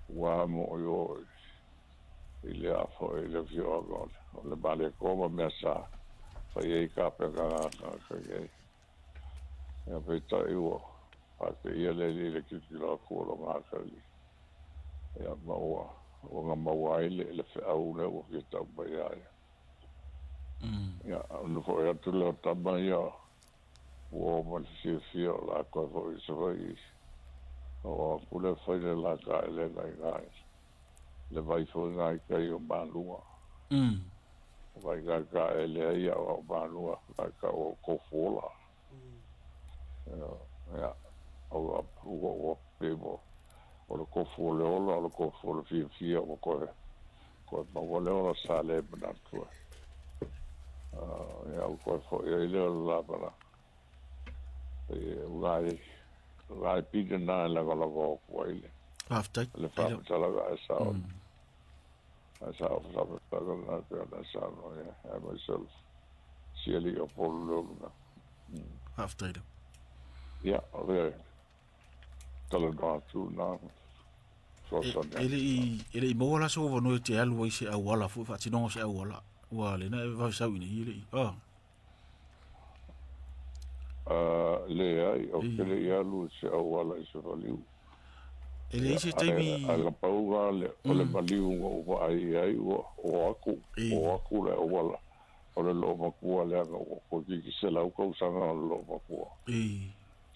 Wa mo yo. I le a fo I le fio agole. O le bali koma mea sa. Whai ei kape ka ei. Ia peta I o. Ake ia le le kitila kua ngā kari. Ia maua. O ngā maua le whiau le o ki tau mai aia. Ia, anu fo ia tu leo tama ia. Ua mali fia la koe fo I sawai. O kule whaile la kai le ngai. Le vai fo ngai kai o mālua. Vai ngai kai le ia o mālua. Ngai kai o kofola. Ia, o pebo. O le kofo le ola, o le kofo le fia o koe. Koe maua le ola sa le manatua. Ia, o koe fo ia I le ola la mana. Ngai pide nā laga o kuaile. After. Le whapatalaga e sao. E sao whapatalaga nā te ana sao no ia. Myself. Siali o polo leona. After. Ia, o le tala nā tū nā. Ele I mola so no te alu I se awala fu fa tino se awala. Wa le na va sa ini ile. Le ai, o kele I alu se awala I se valiu. Ele se taimi. Ala pauga le, o le valiu o ai o aku. O aku le awala. O le lo makua le anga o ko ki se lau kausanga o le lo makua.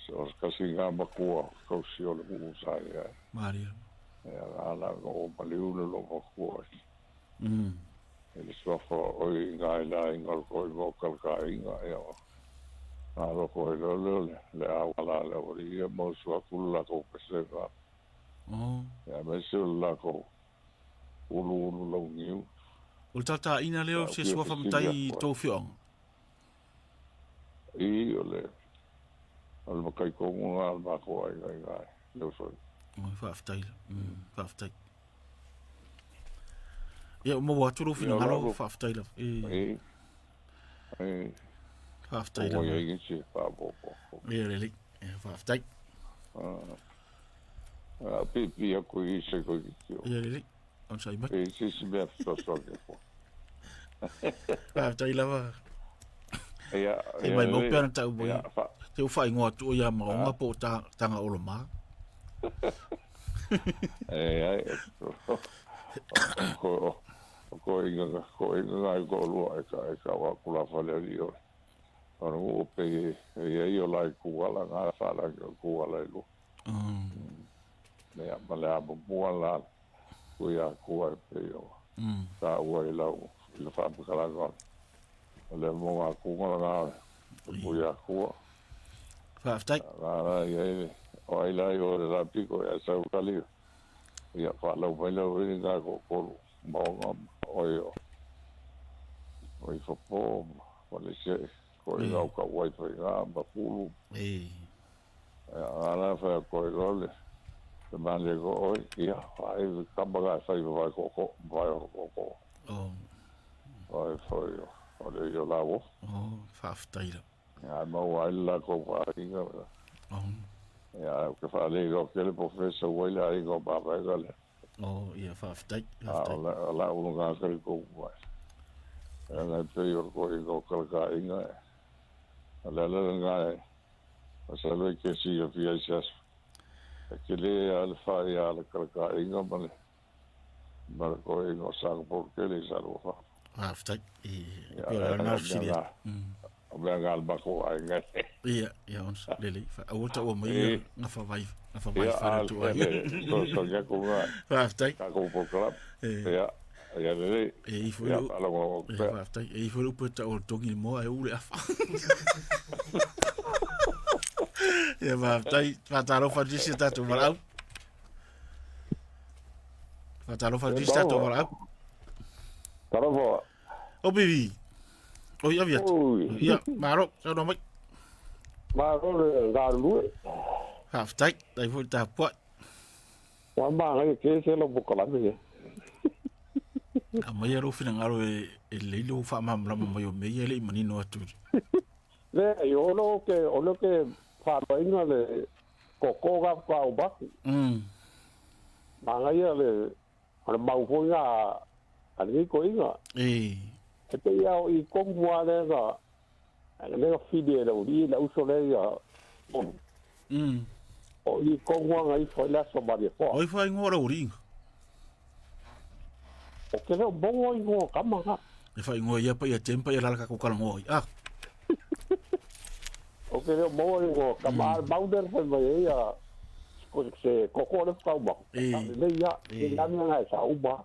So kasi ngā makua kausi o le musai ai. Maria. Ala o valiu le lo makua. Ele sofa o I ngā ila I ngal koi mo kalka inga ea. Nā ko le awala le ori ia mo sua kula ko pese ka. Ia me se la ko ulu lau ngiu. O tata ina leo se sua famtai tō whiong. I o le. Al makai ko ngunga al mako ai. Leo soi. Whaftai. Whaftai. Ia mo waturu fina ngalo whaftai la. Whaftai la. O ia ingi whapopo. Ia reli. Whaftai. Pipi a koe I se koe ki tio. Ia reli. On sai mai. Si mea fitoso ke po. Whaftai la wa. Ia. E mai mo pēna tau boi. Te u whai ngoa tu o ia maonga po tanga olo maa. Ai. Ko inga ngai ko lua e ka wa kula whale rio. Ano o pe e o lai kuala ngā whala ki o kuala ilu. Mea malea mua la kuia kua e pe o. Tā ua I lau I le whapakalanga. Le mua kungala ngā kuia kua. Whaftai. Ngā iei o ai lai o le rapiko e sau kali. Ia whalau mailau I ngā kokoro. Maonga oi o. Oi whapo wale se. Ko I ngau ka wifi ngā mapulu. Ngā whai koe role. Te mane ko oi. Ia whai kambaga whai vai koko. Vai o koko. Vai whai o. O le I o lawo. Whaftai la. Ngā mau aila ko whainga. Ia ke whale I o kele professor waila I ngau mawai gale. Ia whaftai. La unu ngā kari kou mai. Ngā pei o ko I ngau kalaka inga e. Lele ngā e. Asa lue ke si a fia I sias. Ke le ale whai ale kalaka inga mane. Mare ko I ngau sanga por kele I saro wha. Whaftai. Ia nā siria. O mea ngā almako ai ngai. Ia ons lele. Awota o mai ngā whawai. Ngā whawai whare tu ai. So ngā ko ngā. Whaftai. Kā ko po kalap. Ia. Ia lele. I fwere upo ta o tongi moa e ule afa. Ia whaftai. Whataro whadisi tatu marau. Whataro whadisi tatu marau. Tarawa. O bibi. O ia viat. Ia maro. Sao no mai. Maro le galu. Whaftai. Dai fwere ta puat. Wa ma ngai ke se lo bukalame. A mai aro fina ngaro e leilo wha mamrama mai o mei ele I manino atu. Le o lo ke fa inga le koko ga ka o ba. Manga ia le ana mau fo ia ani ko inga. E te ia o I kongua le ga le fide le uri la uso le ia. O I kongua ngai fo la so ba de fo. Oi fai ngora uri. O ke no bongo I ngo kama ha. E fai ngoi ia pa ia tempa ia lala ka ko kala ngoi. Ah. O ke no bongo I ngo kama bauder fo ba ia. Ko se koko le ka ba. Le ia le la nga sa uba.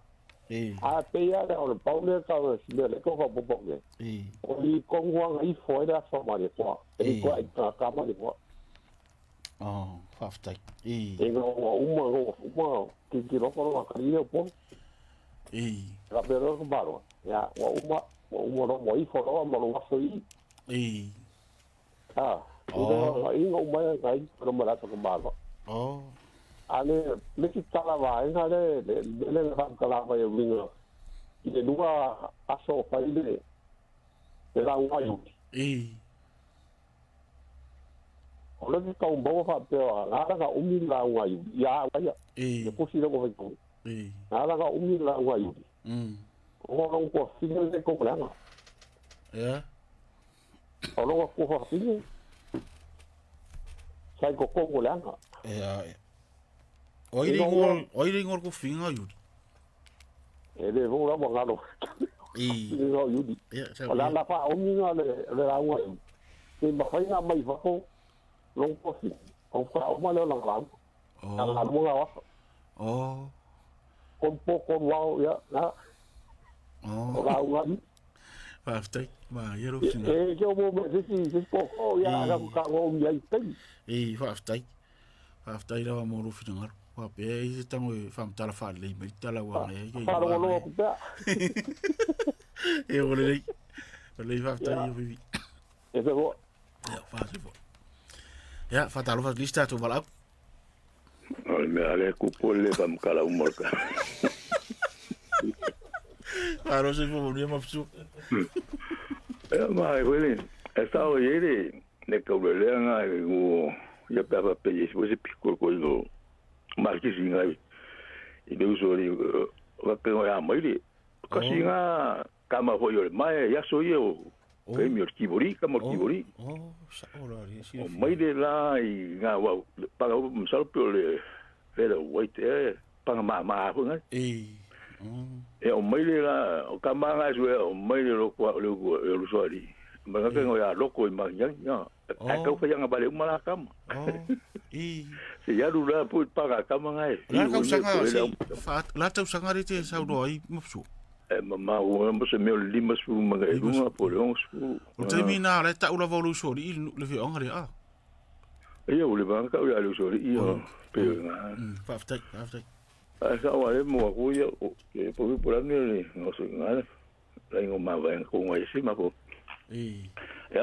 A te ia le o paule ka le ko ko bo ge. O I kongua ngai fo la so ba de fo. E ko ai ka ma de fo. Oh, faftai. E no uma ki ro ko ka ri po. La pero ko baro. Ya, uma ro mo I fo ro mo lo so I. Ah, I ngo mai ngai ro mo la ko baro. Oh. Ale le ki tala va ina le ram kala va yo wingo. I dua aso fa ile. E la wa yo. O le ka un bo fa pe la ka umi la wa yo. Ya wa ya. E ko si lo ko ko. La ka umi la wa yo. O lo ko si le ko la. Ya. O lo ko fa si. Sai ko ko la. Ya. Oi ringor ko finga yu. E le vo la mo ngalo. No yu di. O la fa o mi no le la wa yu. Te ma fa na mai fa ko long ko fi. O fa o ma le la la. La mo la wa. Oh. Kon po kon wa ya na. Oh. La wa. Faftai. Ma yero finga. E ke o mo si ko ya ka o mi ai te. Faftai. Faftai la mo ro finga. Wa pe I tango fam tala fa le me tala wa e ke. Fa lo lo pa. E o le faftai yo vivi. E pe vo. Ya fa se vo. Ya fa talo fa lista to vala. Ai me ale ku pole pam kala umorka. Aro se vo ni ma fsu. Ma wele. Esta o yere ne ko le nga o ya pa pe ye se pico ko no. Mas que sim aí e Deus ori o que eu amo ele que nga kama foi o mai ya sou eu que me orkibori kama orkibori sa ora ri si mai de lá e nga wa para o sal pelo era white para ma foi nga o mai de lá o kama nga o mai de lo o sori mas que eu ya loco e mais ya ka foi nga bale uma lá kama se ya rula pu paga kama ngai la ka usanga la ta usanga ri te sa ro ai mopsu ma o mo se me limas fu manga e uma por uns o termina la ta ula volu so ri le vi ongre e o le banca o le so ri pe nga faftai sa wa le mo ko ya e por ani no so nga la ngo ma va ko ngai si ma ko e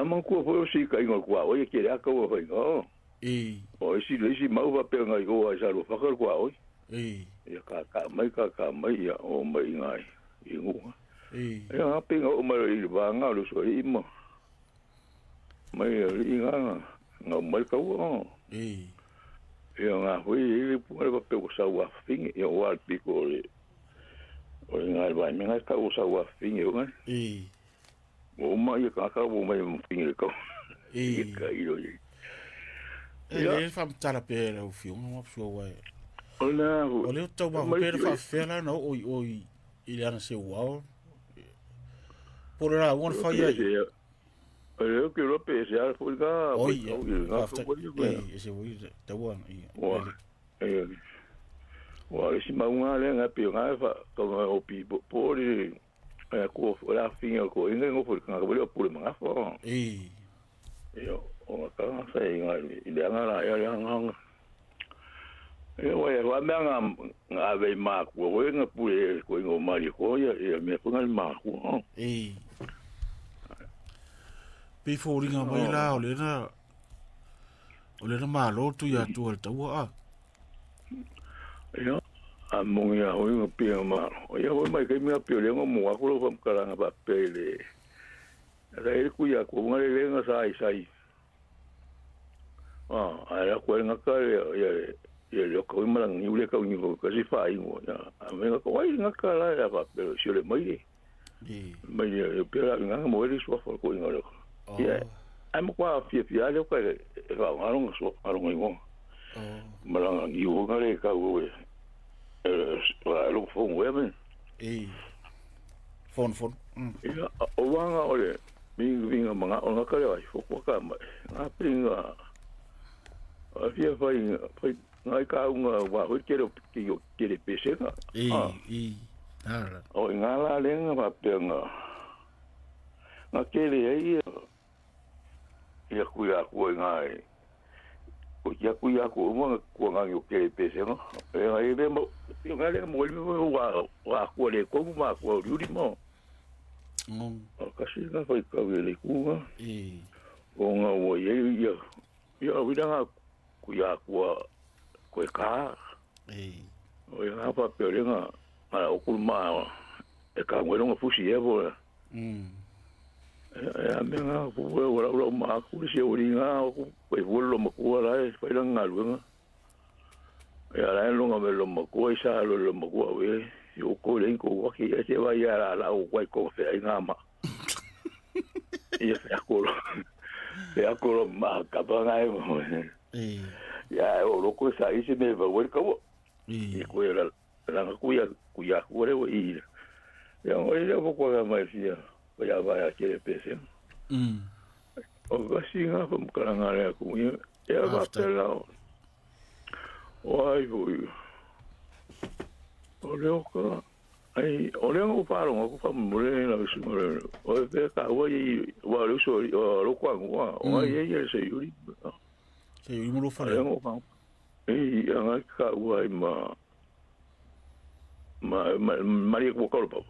man ko fo si ka ngo ko o ye ke ya ko ho ngo o isi mau va pe ngai go sa lo fa ko oi ya ka mai ya o mai ngai i ngu ya pe ngo mai va nga lo so I mo mai I nga mai ka o ya nga hui I pu va pe sa wa fing ya wa pi ko le o nga va mi nga ka o sa wa fing yo nga o mai ka o mai fing ko ka I lo le fam tala pe o fiu mo fo wa ona o le to ba pe fa fela no o il ana se wa por la one fa ya eu que lo pe ya fo ga o ese wo ta wa wa si ma una le nga pe nga fa ko o pi po le ko la fin ko ngo fo nga ko le po ma fo yo o ka sa nga ile nga la ya nga wa me nga ve ma ko nga pu ko ngo mari ko ya me ko nga ma ko pe fo ringa mai la o le na ma lo tu ya tu ta wa yo a mo ya o nga pe ma o ya o mai ke me pe le ngo mo ko lo fam kala nga pa pe le Rai ku ya ku ngare lenga sai. Ara ku nga ka ya ko imang ni ule ka ni ko si fa ingo ya. Amenga ko ai nga ka la ya pa pero si le mai. Mai ya pera nga mo ri so fa ko ngaro. Ya. Ai mo kwa fi ale ko va ngaro so ngaro ngo. Malanga ni o ngare ka o lo fo wemen. Fon. Ya, o wanga ole. Minga mga o nga ka ai fo ko ka mai. Nga pinga. Afia fai ngai ka unga wa ho kero ki yo kere pese nga. Ara. O ngala lenga pa penga. Nga kere ai ya kuya ko ngai. O ya kuya ko mo ko ngai yo kere pese nga. E ai le mo yo ngale mo wa ko le ko ma ko yuri mo. O kasi nga fai ka le ku nga. O nga wo ye ya widanga kuya ko ka o ya pa perenga ala okulma e ka ngwelo ngo fusi evo ya menga ku wala ma ku se oringa ku e volo mo ku ala e fa nga luenga ya la longa me lo mo ku isa lo mo ku we yo ko le ko wa ki e se va ya la o kwai ko fe nga ma e fa ko ma ka ba nga e ya o loko sa ise me va wer ka wo ko era la kuya ore wo i ya o ile po ko ga mai sia o ya va ya kere pese o ga singa po mkaranga le ku ya va pela o ai wo o le ka ai o le ngo pa ro ko fa mo le na su mo le o pe ka wo i wa lo so lo kwa ngwa o ai ye se yuri Se yo mo lo fa. Anga ka wai ma Maria ko ko pa.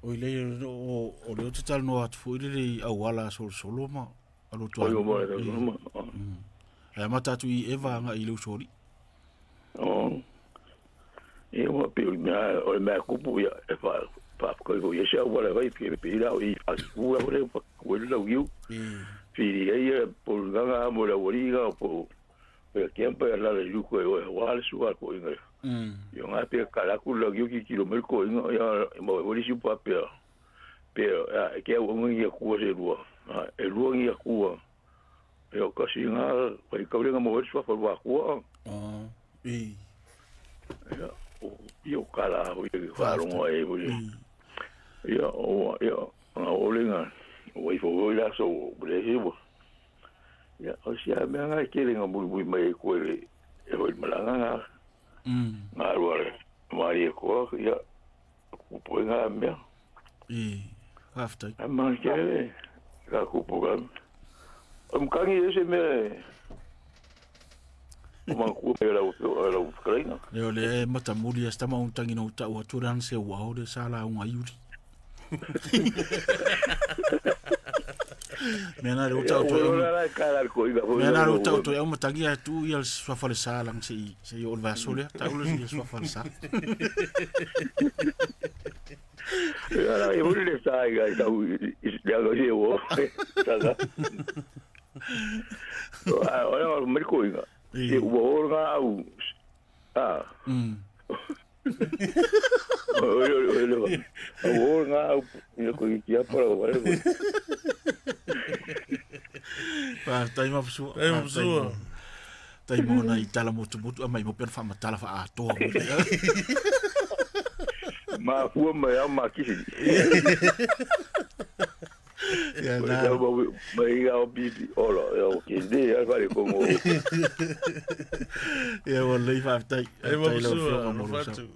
O le total no at fu ile awala solo ma alo to. O mo le ma. Mata tu I eva nga ile sori. E mo pe o me ko pu ya e pa ko ye sha wala vai pe la I a ku la le ko le u. Firi ai por ganga mo la woriga po pe tiempo la le luko e wal su ko inga yo nga pe kala ku lo yo ki kilómetro ko inga ya mo wori su pa pe ke o ngi ku se ruo e ruo ngi ku yo ka si nga pe ka nga mo wori su fa wa ku yo kala o ye fa ro mo e yo o lenga o fo la so bresivo ya o sia me nga kele nga bui mai ko e o malanga nga ro mari ko ya ku po nga me after amma kele ka ku po ga kangi ese me o man ku pe la Ukraina le matamuli esta ma un tangi no ta o turan se wa o de sala un ayuri Mena ro tau to e mo tagia tu ia sua fale sala se o va sole ta ulo se sua fale sala ya e mo le sai ga ta u ya go je wo ta ora mo ko inga e wo ga u o nga yo ko ia para o vale pa tai ma fu tai mo na itala motu mai mo per fa matala fa to ma fu ma kisi ya na ma ia o bi olo yo ke de ya vale como ya wala fa tai mo fatu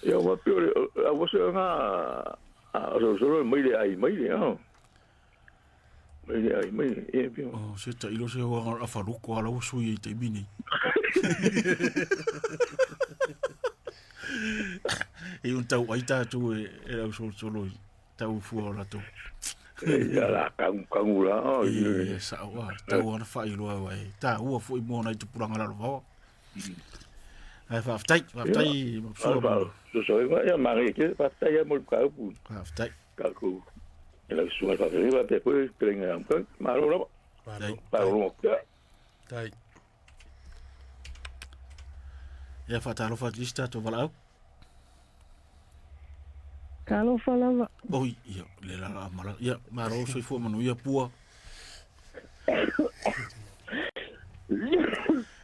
yo ma piore a você nga solo mai ai e pio se ta ilo se wa a faruko ala usu i te bini e un tau aita tu era solo tau fu ora tu ya la kangula e sa wa tau ona fa ilo wa ta ua fu mo na tu puranga la ro ai fa tai so ya mari ke fa tai mo ka pu fa tai ka ku e la sunga fa riva te poi prenga un po' ma lo Tai. Ia whatalo whatista to walau. Kalo whalawa. Oi, ia, le la mara. Ia, maro soi fu manu ia pua.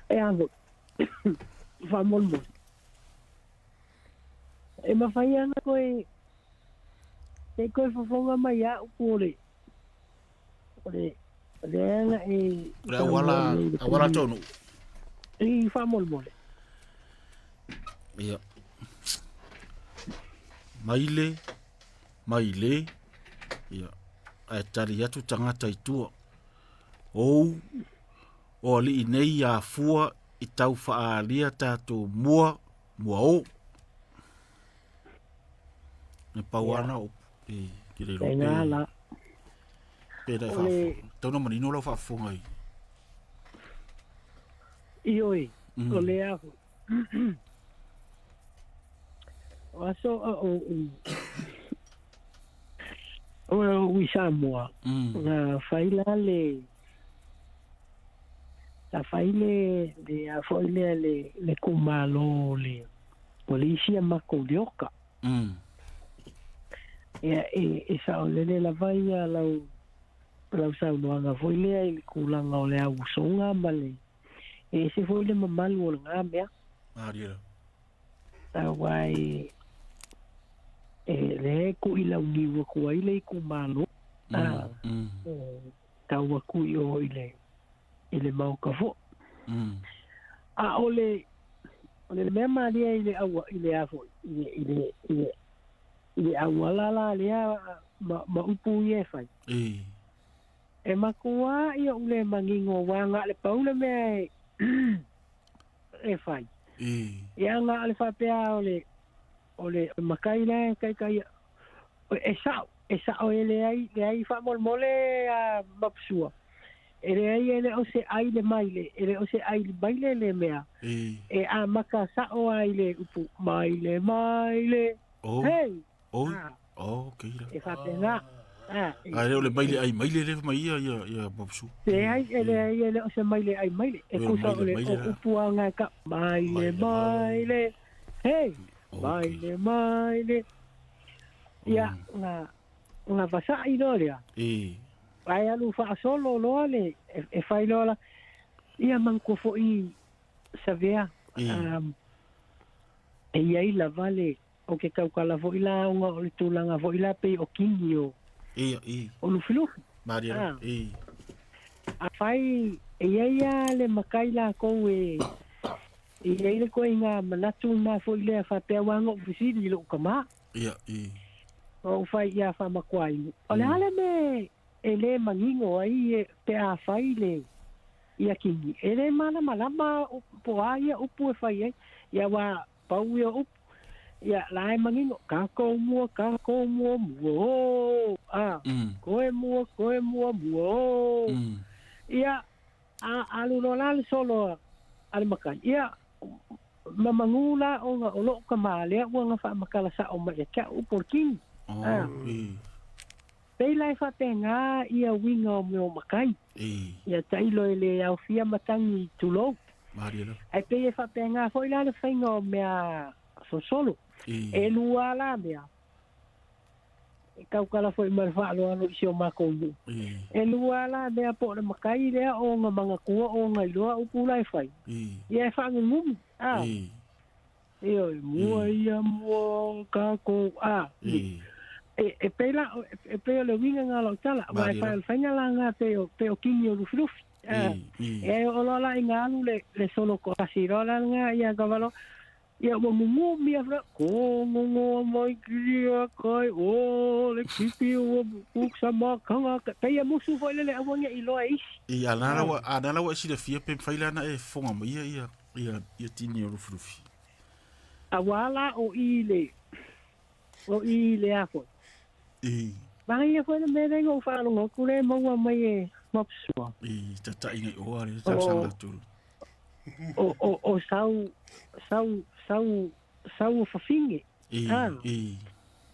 E avo. Whamolmo. E mawhai ana koe, te koe whawhonga mai a upu ore. Ore anga e... Ore awala tonu. I whamolmo. Ia. Maile. Ia. Ai tari atu tangata i tua. O ali nei a fua i tau whaalia tātou mua o. Ne pauana o. Kire rope. E ngāla. Pera i whaafu. Tauna manino lau whaafunga i. Ioi. O le ahu. O aso o Samoa. Na whaila le... La whaile le a whaile le kumalo le polisia mako le oka. E sa o lele la vai a lau sa unuanga whaile i le kulanga o le au songa male. E se whaile mamalu o le ngā mea. Ariera. Ta wai le ku i lau niwa kua i le kumalo. Ta waku i o ile mau ka fo. A ole mea maria ile awa ile afo ile awa la le ma upu ye fai. E makua ia ule mangingo wanga le paula mea e fai. Ia nga ale whapea ole makai la kai e sao ele ai whamolmole a mapsua. Ele ai o se aile maile, ele o se aile maile le mea. E a maka sao aile upu maile. Hei! Keira. E whapena. Ai ole maile ai maile le mai ia mapsu. E ai ele o se maile ai maile. E kusa ole o upu anga ka maile. Hei! Maile. Ia nga vasa i doria. Ai alu fa solo lo ale e fai lola ia manco fo I savea e ia la vale o ke kau kala fo ila unga o le tulanga fo ila pe o kingi o o lufilu Maria a fai e ia le makaila ko e ia le ko inga manatu na fo ile fa pe wanga o visiri lo kama o fai ia fa makwai ole ale me ele mangingo ai pe a faile ia kingi ele malama po ai upu fai ai ia wa pau ia up ia lai mangingo ka ko mua koe mua ia alu no la solo al makai ia mamangula o lo kamale o nga fa makala sa o mai ka upu kingi Pei lai whapenga ia winga o meo makai. Ia tailo ele au fia matangi tulo. Ai pei e whapenga fo ila le whainga o mea sosolo. E lua la mea. E kaukala fo i marwhalo anu isi o mako umu. E lua la mea po le makai lea o nga mga kua o nga iloa upu lai whai. Ia e whangu ngumu. Ia mua ia mua kako. E pela le winga nga lo tala vai fa el fanya la nga pe o kinyo lu fluf e o la inga lu le solo ko asirola nga ia gavalo ia mo mi afra ko mo mai kria kai o le kipi o buksa ma kanga pe ia musu fo le awanga ilo is ia ana wa si le fia pe faila na e fonga mo ia tinyo lu fluf awala o ile afo Bang foi me vengo falo ngo kule mo mai e mopsua. Tata inga o ale tata sanga tu. O sau fa finge.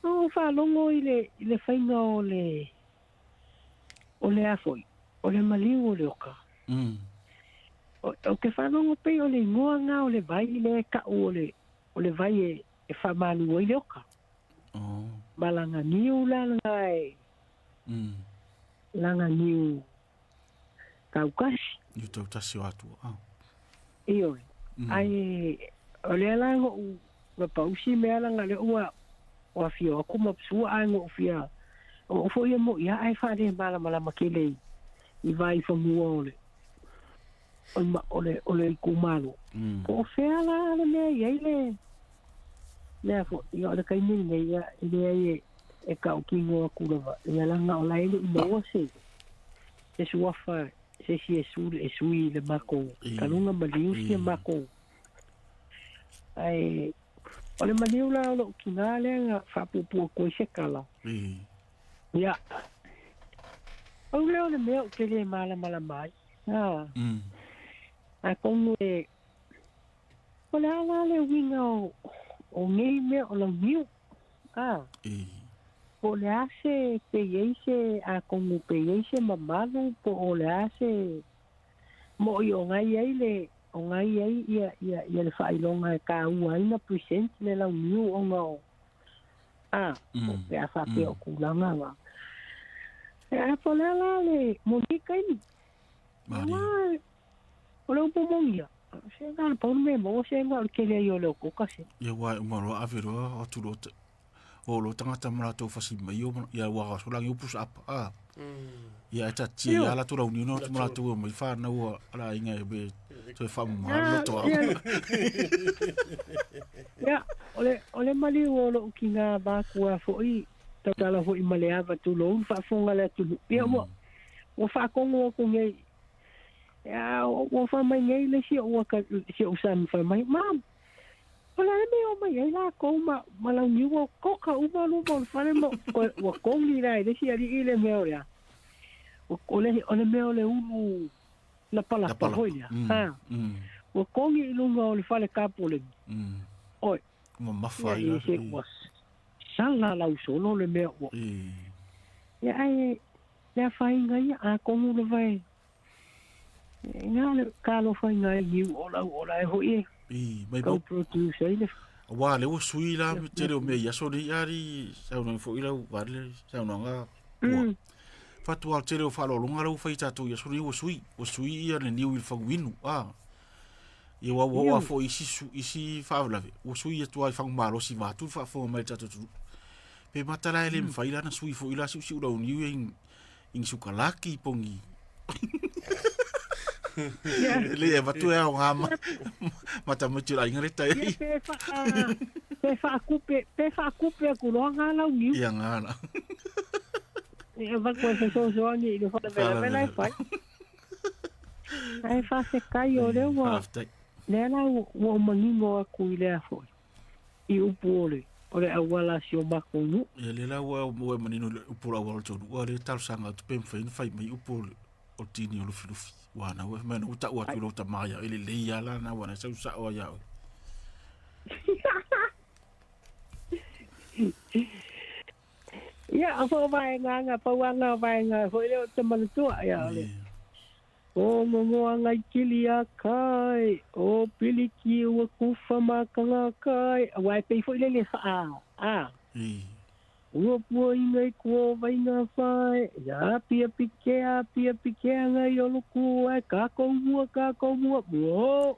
O falo ngo ile fainga o le o le afoi o le maliu o le oka o ke whanongo pe o le ngoanga o le vai le ka o le vai e whamanu o le oka malanga niu langa langa niu kaukasi niu tau tasi o atu iyo ai o le alango ma pausi me alanga le ua o fio aku ma psua ango fia o fo ia mo ia ai fa de mala makele i vai fo muole ole kumalo o fea la me ile le fo ia le kai ni ne ia ile e ka o kingo aku lava ia langa o la ile mo se se suafa se si e sui le mako kalunga maliu si mako ai ole maliu la o kinale nga fa pupu ko se kala ya o leo le meo ke le mala mai a kongo e o le ala le winga o ngei me o la miu o le ase pe yeise a kongo pe yeise mamalu po o le ase mo i o ngai ai le o ngai ai ia le whailonga e ka ua ina present le lau miu o ngau o pe a whape o kulanga wa e a polela le monika ini o le upo mongia se nga le paunu me mo se nga le kele i o le oko kasi ia wai umaro aweroa o turote o lo tangata mara tau whasi mai o ia waka solangi upus apa ia e tati ia ala tura uni no mara tau mai whana ua ala inga e be toi whamu mahalo toa ia ole mali o lo ki ngā bākua fo'i tatala fo'i male awa tu lo whaafonga le tunu ia o whaakongo o kungei ia o whamai ngei le si o si o san whamai mam Ola me o mai ai la ko ma la ni wo ko ka u ma lu mo fa mo wa ko ni rai de si ali ile me ora o le me o le u la pala pa hoia o ko ni lu mo le fa le capo le oi ma fa ia sala la u solo le me o ya ai ya fa inga ia a ko mu le vai nga le ka lo fa inga i o la e hoi mai go produce ile wa le o sui la te o me ya so ni ari sa no fo ila vale sa no nga fatu al te o fa lo longa lo fa ita to ya so ni o sui ia le ni wil fa winu ye wa fo isi fa la o sui e to ai fa malo si va tu fa fo mai ta tu pe matala ele fa ila na sui fo ila si o lo ni in sukalaki pongi le e vatu e o ngama mata mo tira ingreta e pe fa kupe ku lo ngala u ia ngala e va ko se so ni le fa vela fa ai fa se kai o le wa le la o mangingo ku ile a fo i u pole o le awala si o makonu e le la o manino u pole awala tonu o le tal sanga tu pe fai mai u pole o tini o lufi wana we mena uta wa tu lota maya ele leia la na wana sa usa o ya ya afo vai nga pa wana vai nga ho le te malu ya le o mo nga kilia kai o piliki o kufa makanga kai wai pe fo le o po ingai ko vai na fai ya pia pike nga yo lu ku e ka ko mua mo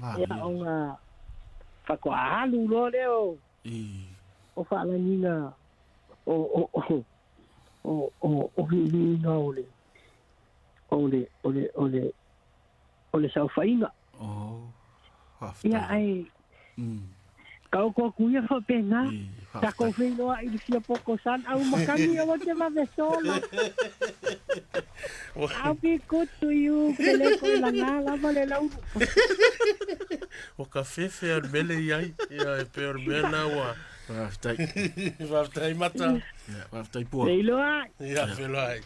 ma ya nga fa ko alu lo le o fa la ninga o vi na ole sa fainga ya ai kau ko kuya fa pena ta ko fino ai si poco san au makani o te va de solo I'll be good to you pele ko la ngala vale la o café fer bele ai e per bela wa va stai mata va stai po lo ai ya felo ai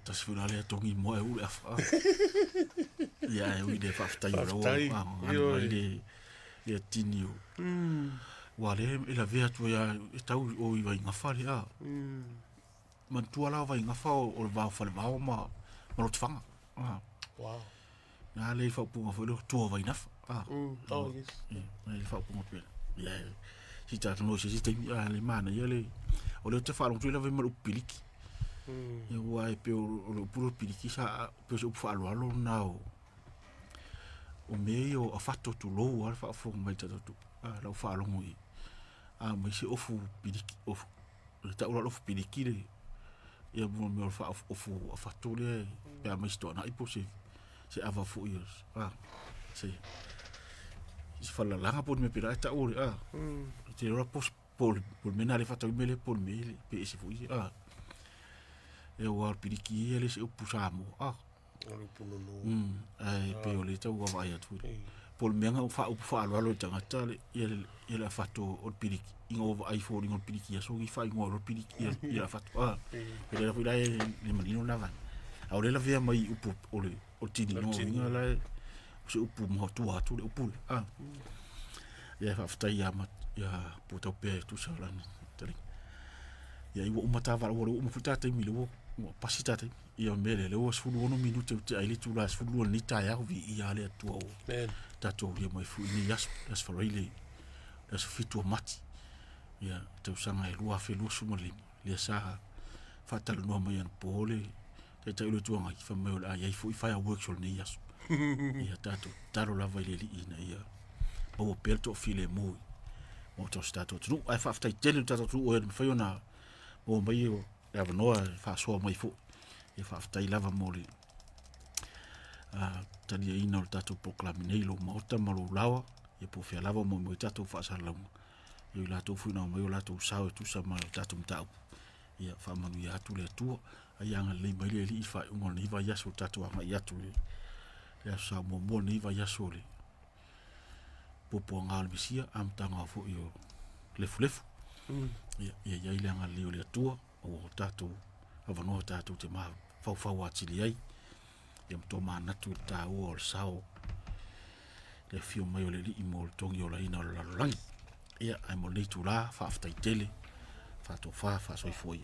ta sfuna le tongi mo e ule afa ya e ui de fa stai ro le tinio Wale ila vea tu ya tau o i vai ngafari a. Man tua la vai ngafa o va fa va ma lo tfanga. Wow. Na le fa pu ngafo lo tua vai naf. Oh yes. Le fa pu ngafo. Ya. Si ta no si te le mana ya le. O le te fa lo tu la vai ma lo piliki. Ya wa pe o puro piliki sa pe o fa lo na o meio a fatto tu lo al fa fo mai tu. La fa lo ngui. Mas se ofu piliki ofu ta ora ofu piliki le ia mo fa ofu fatule ya mas to na ipo se ava fo years se fa la langa por me pira ta ora te ora por menale fa to mele por mele pe se fo e o piliki ele se opu samo Ora puno no. ai pe o le ta wa vai atu por menga fa lo tanga tale ele fatto o piliki ingo va ai fo ingo piliki so i fa ingo o piliki ia fatto ele foi lá le manino lavan ora la via mai upu o tini no inga la se upu mo tu atu le upu ia fa fta ia ma ia puta pe tu sa lan tele ia i wo mata va wo mo futa te mi lo mo pasita te ia mele le o sfulu no minuto te ai tu la sfulu ni ta ia vi ia le tu o tato ia mai fu ni yas fa ile as fitu mati ia te usanga e lua fe lusu mo le sa fatal no mai an pole te ulo tu ngai fa mai ai ai fu fa workshop ni yas ia tato taro la vai le ina ia o pelto file mo to stato tu ai fa ftai tele tato tu o fa yona o mai o ya no fa so mai fu ia fa ftai lava mo le tani ina o tato proclame nei lo mauta malo lawa ia po fe lava mo tato fa sa lamu yo la to fu na mo la to sa tu sa ma tato mtau ia fa manu ia tu le tu ai anga le mai le i fa ngol ni va ya so tato ma ia tu ya sa mo ni va ya so le popo ngal bisia am tanga fo yo lefu ia ile anga le tu o tato ava no tato te ma fa wa tili ai yam to mana tu ta o sao le fio mai o le li mo tongi o la ina o la lang ia ai mo le tu la fa afta tele fa to fa so foi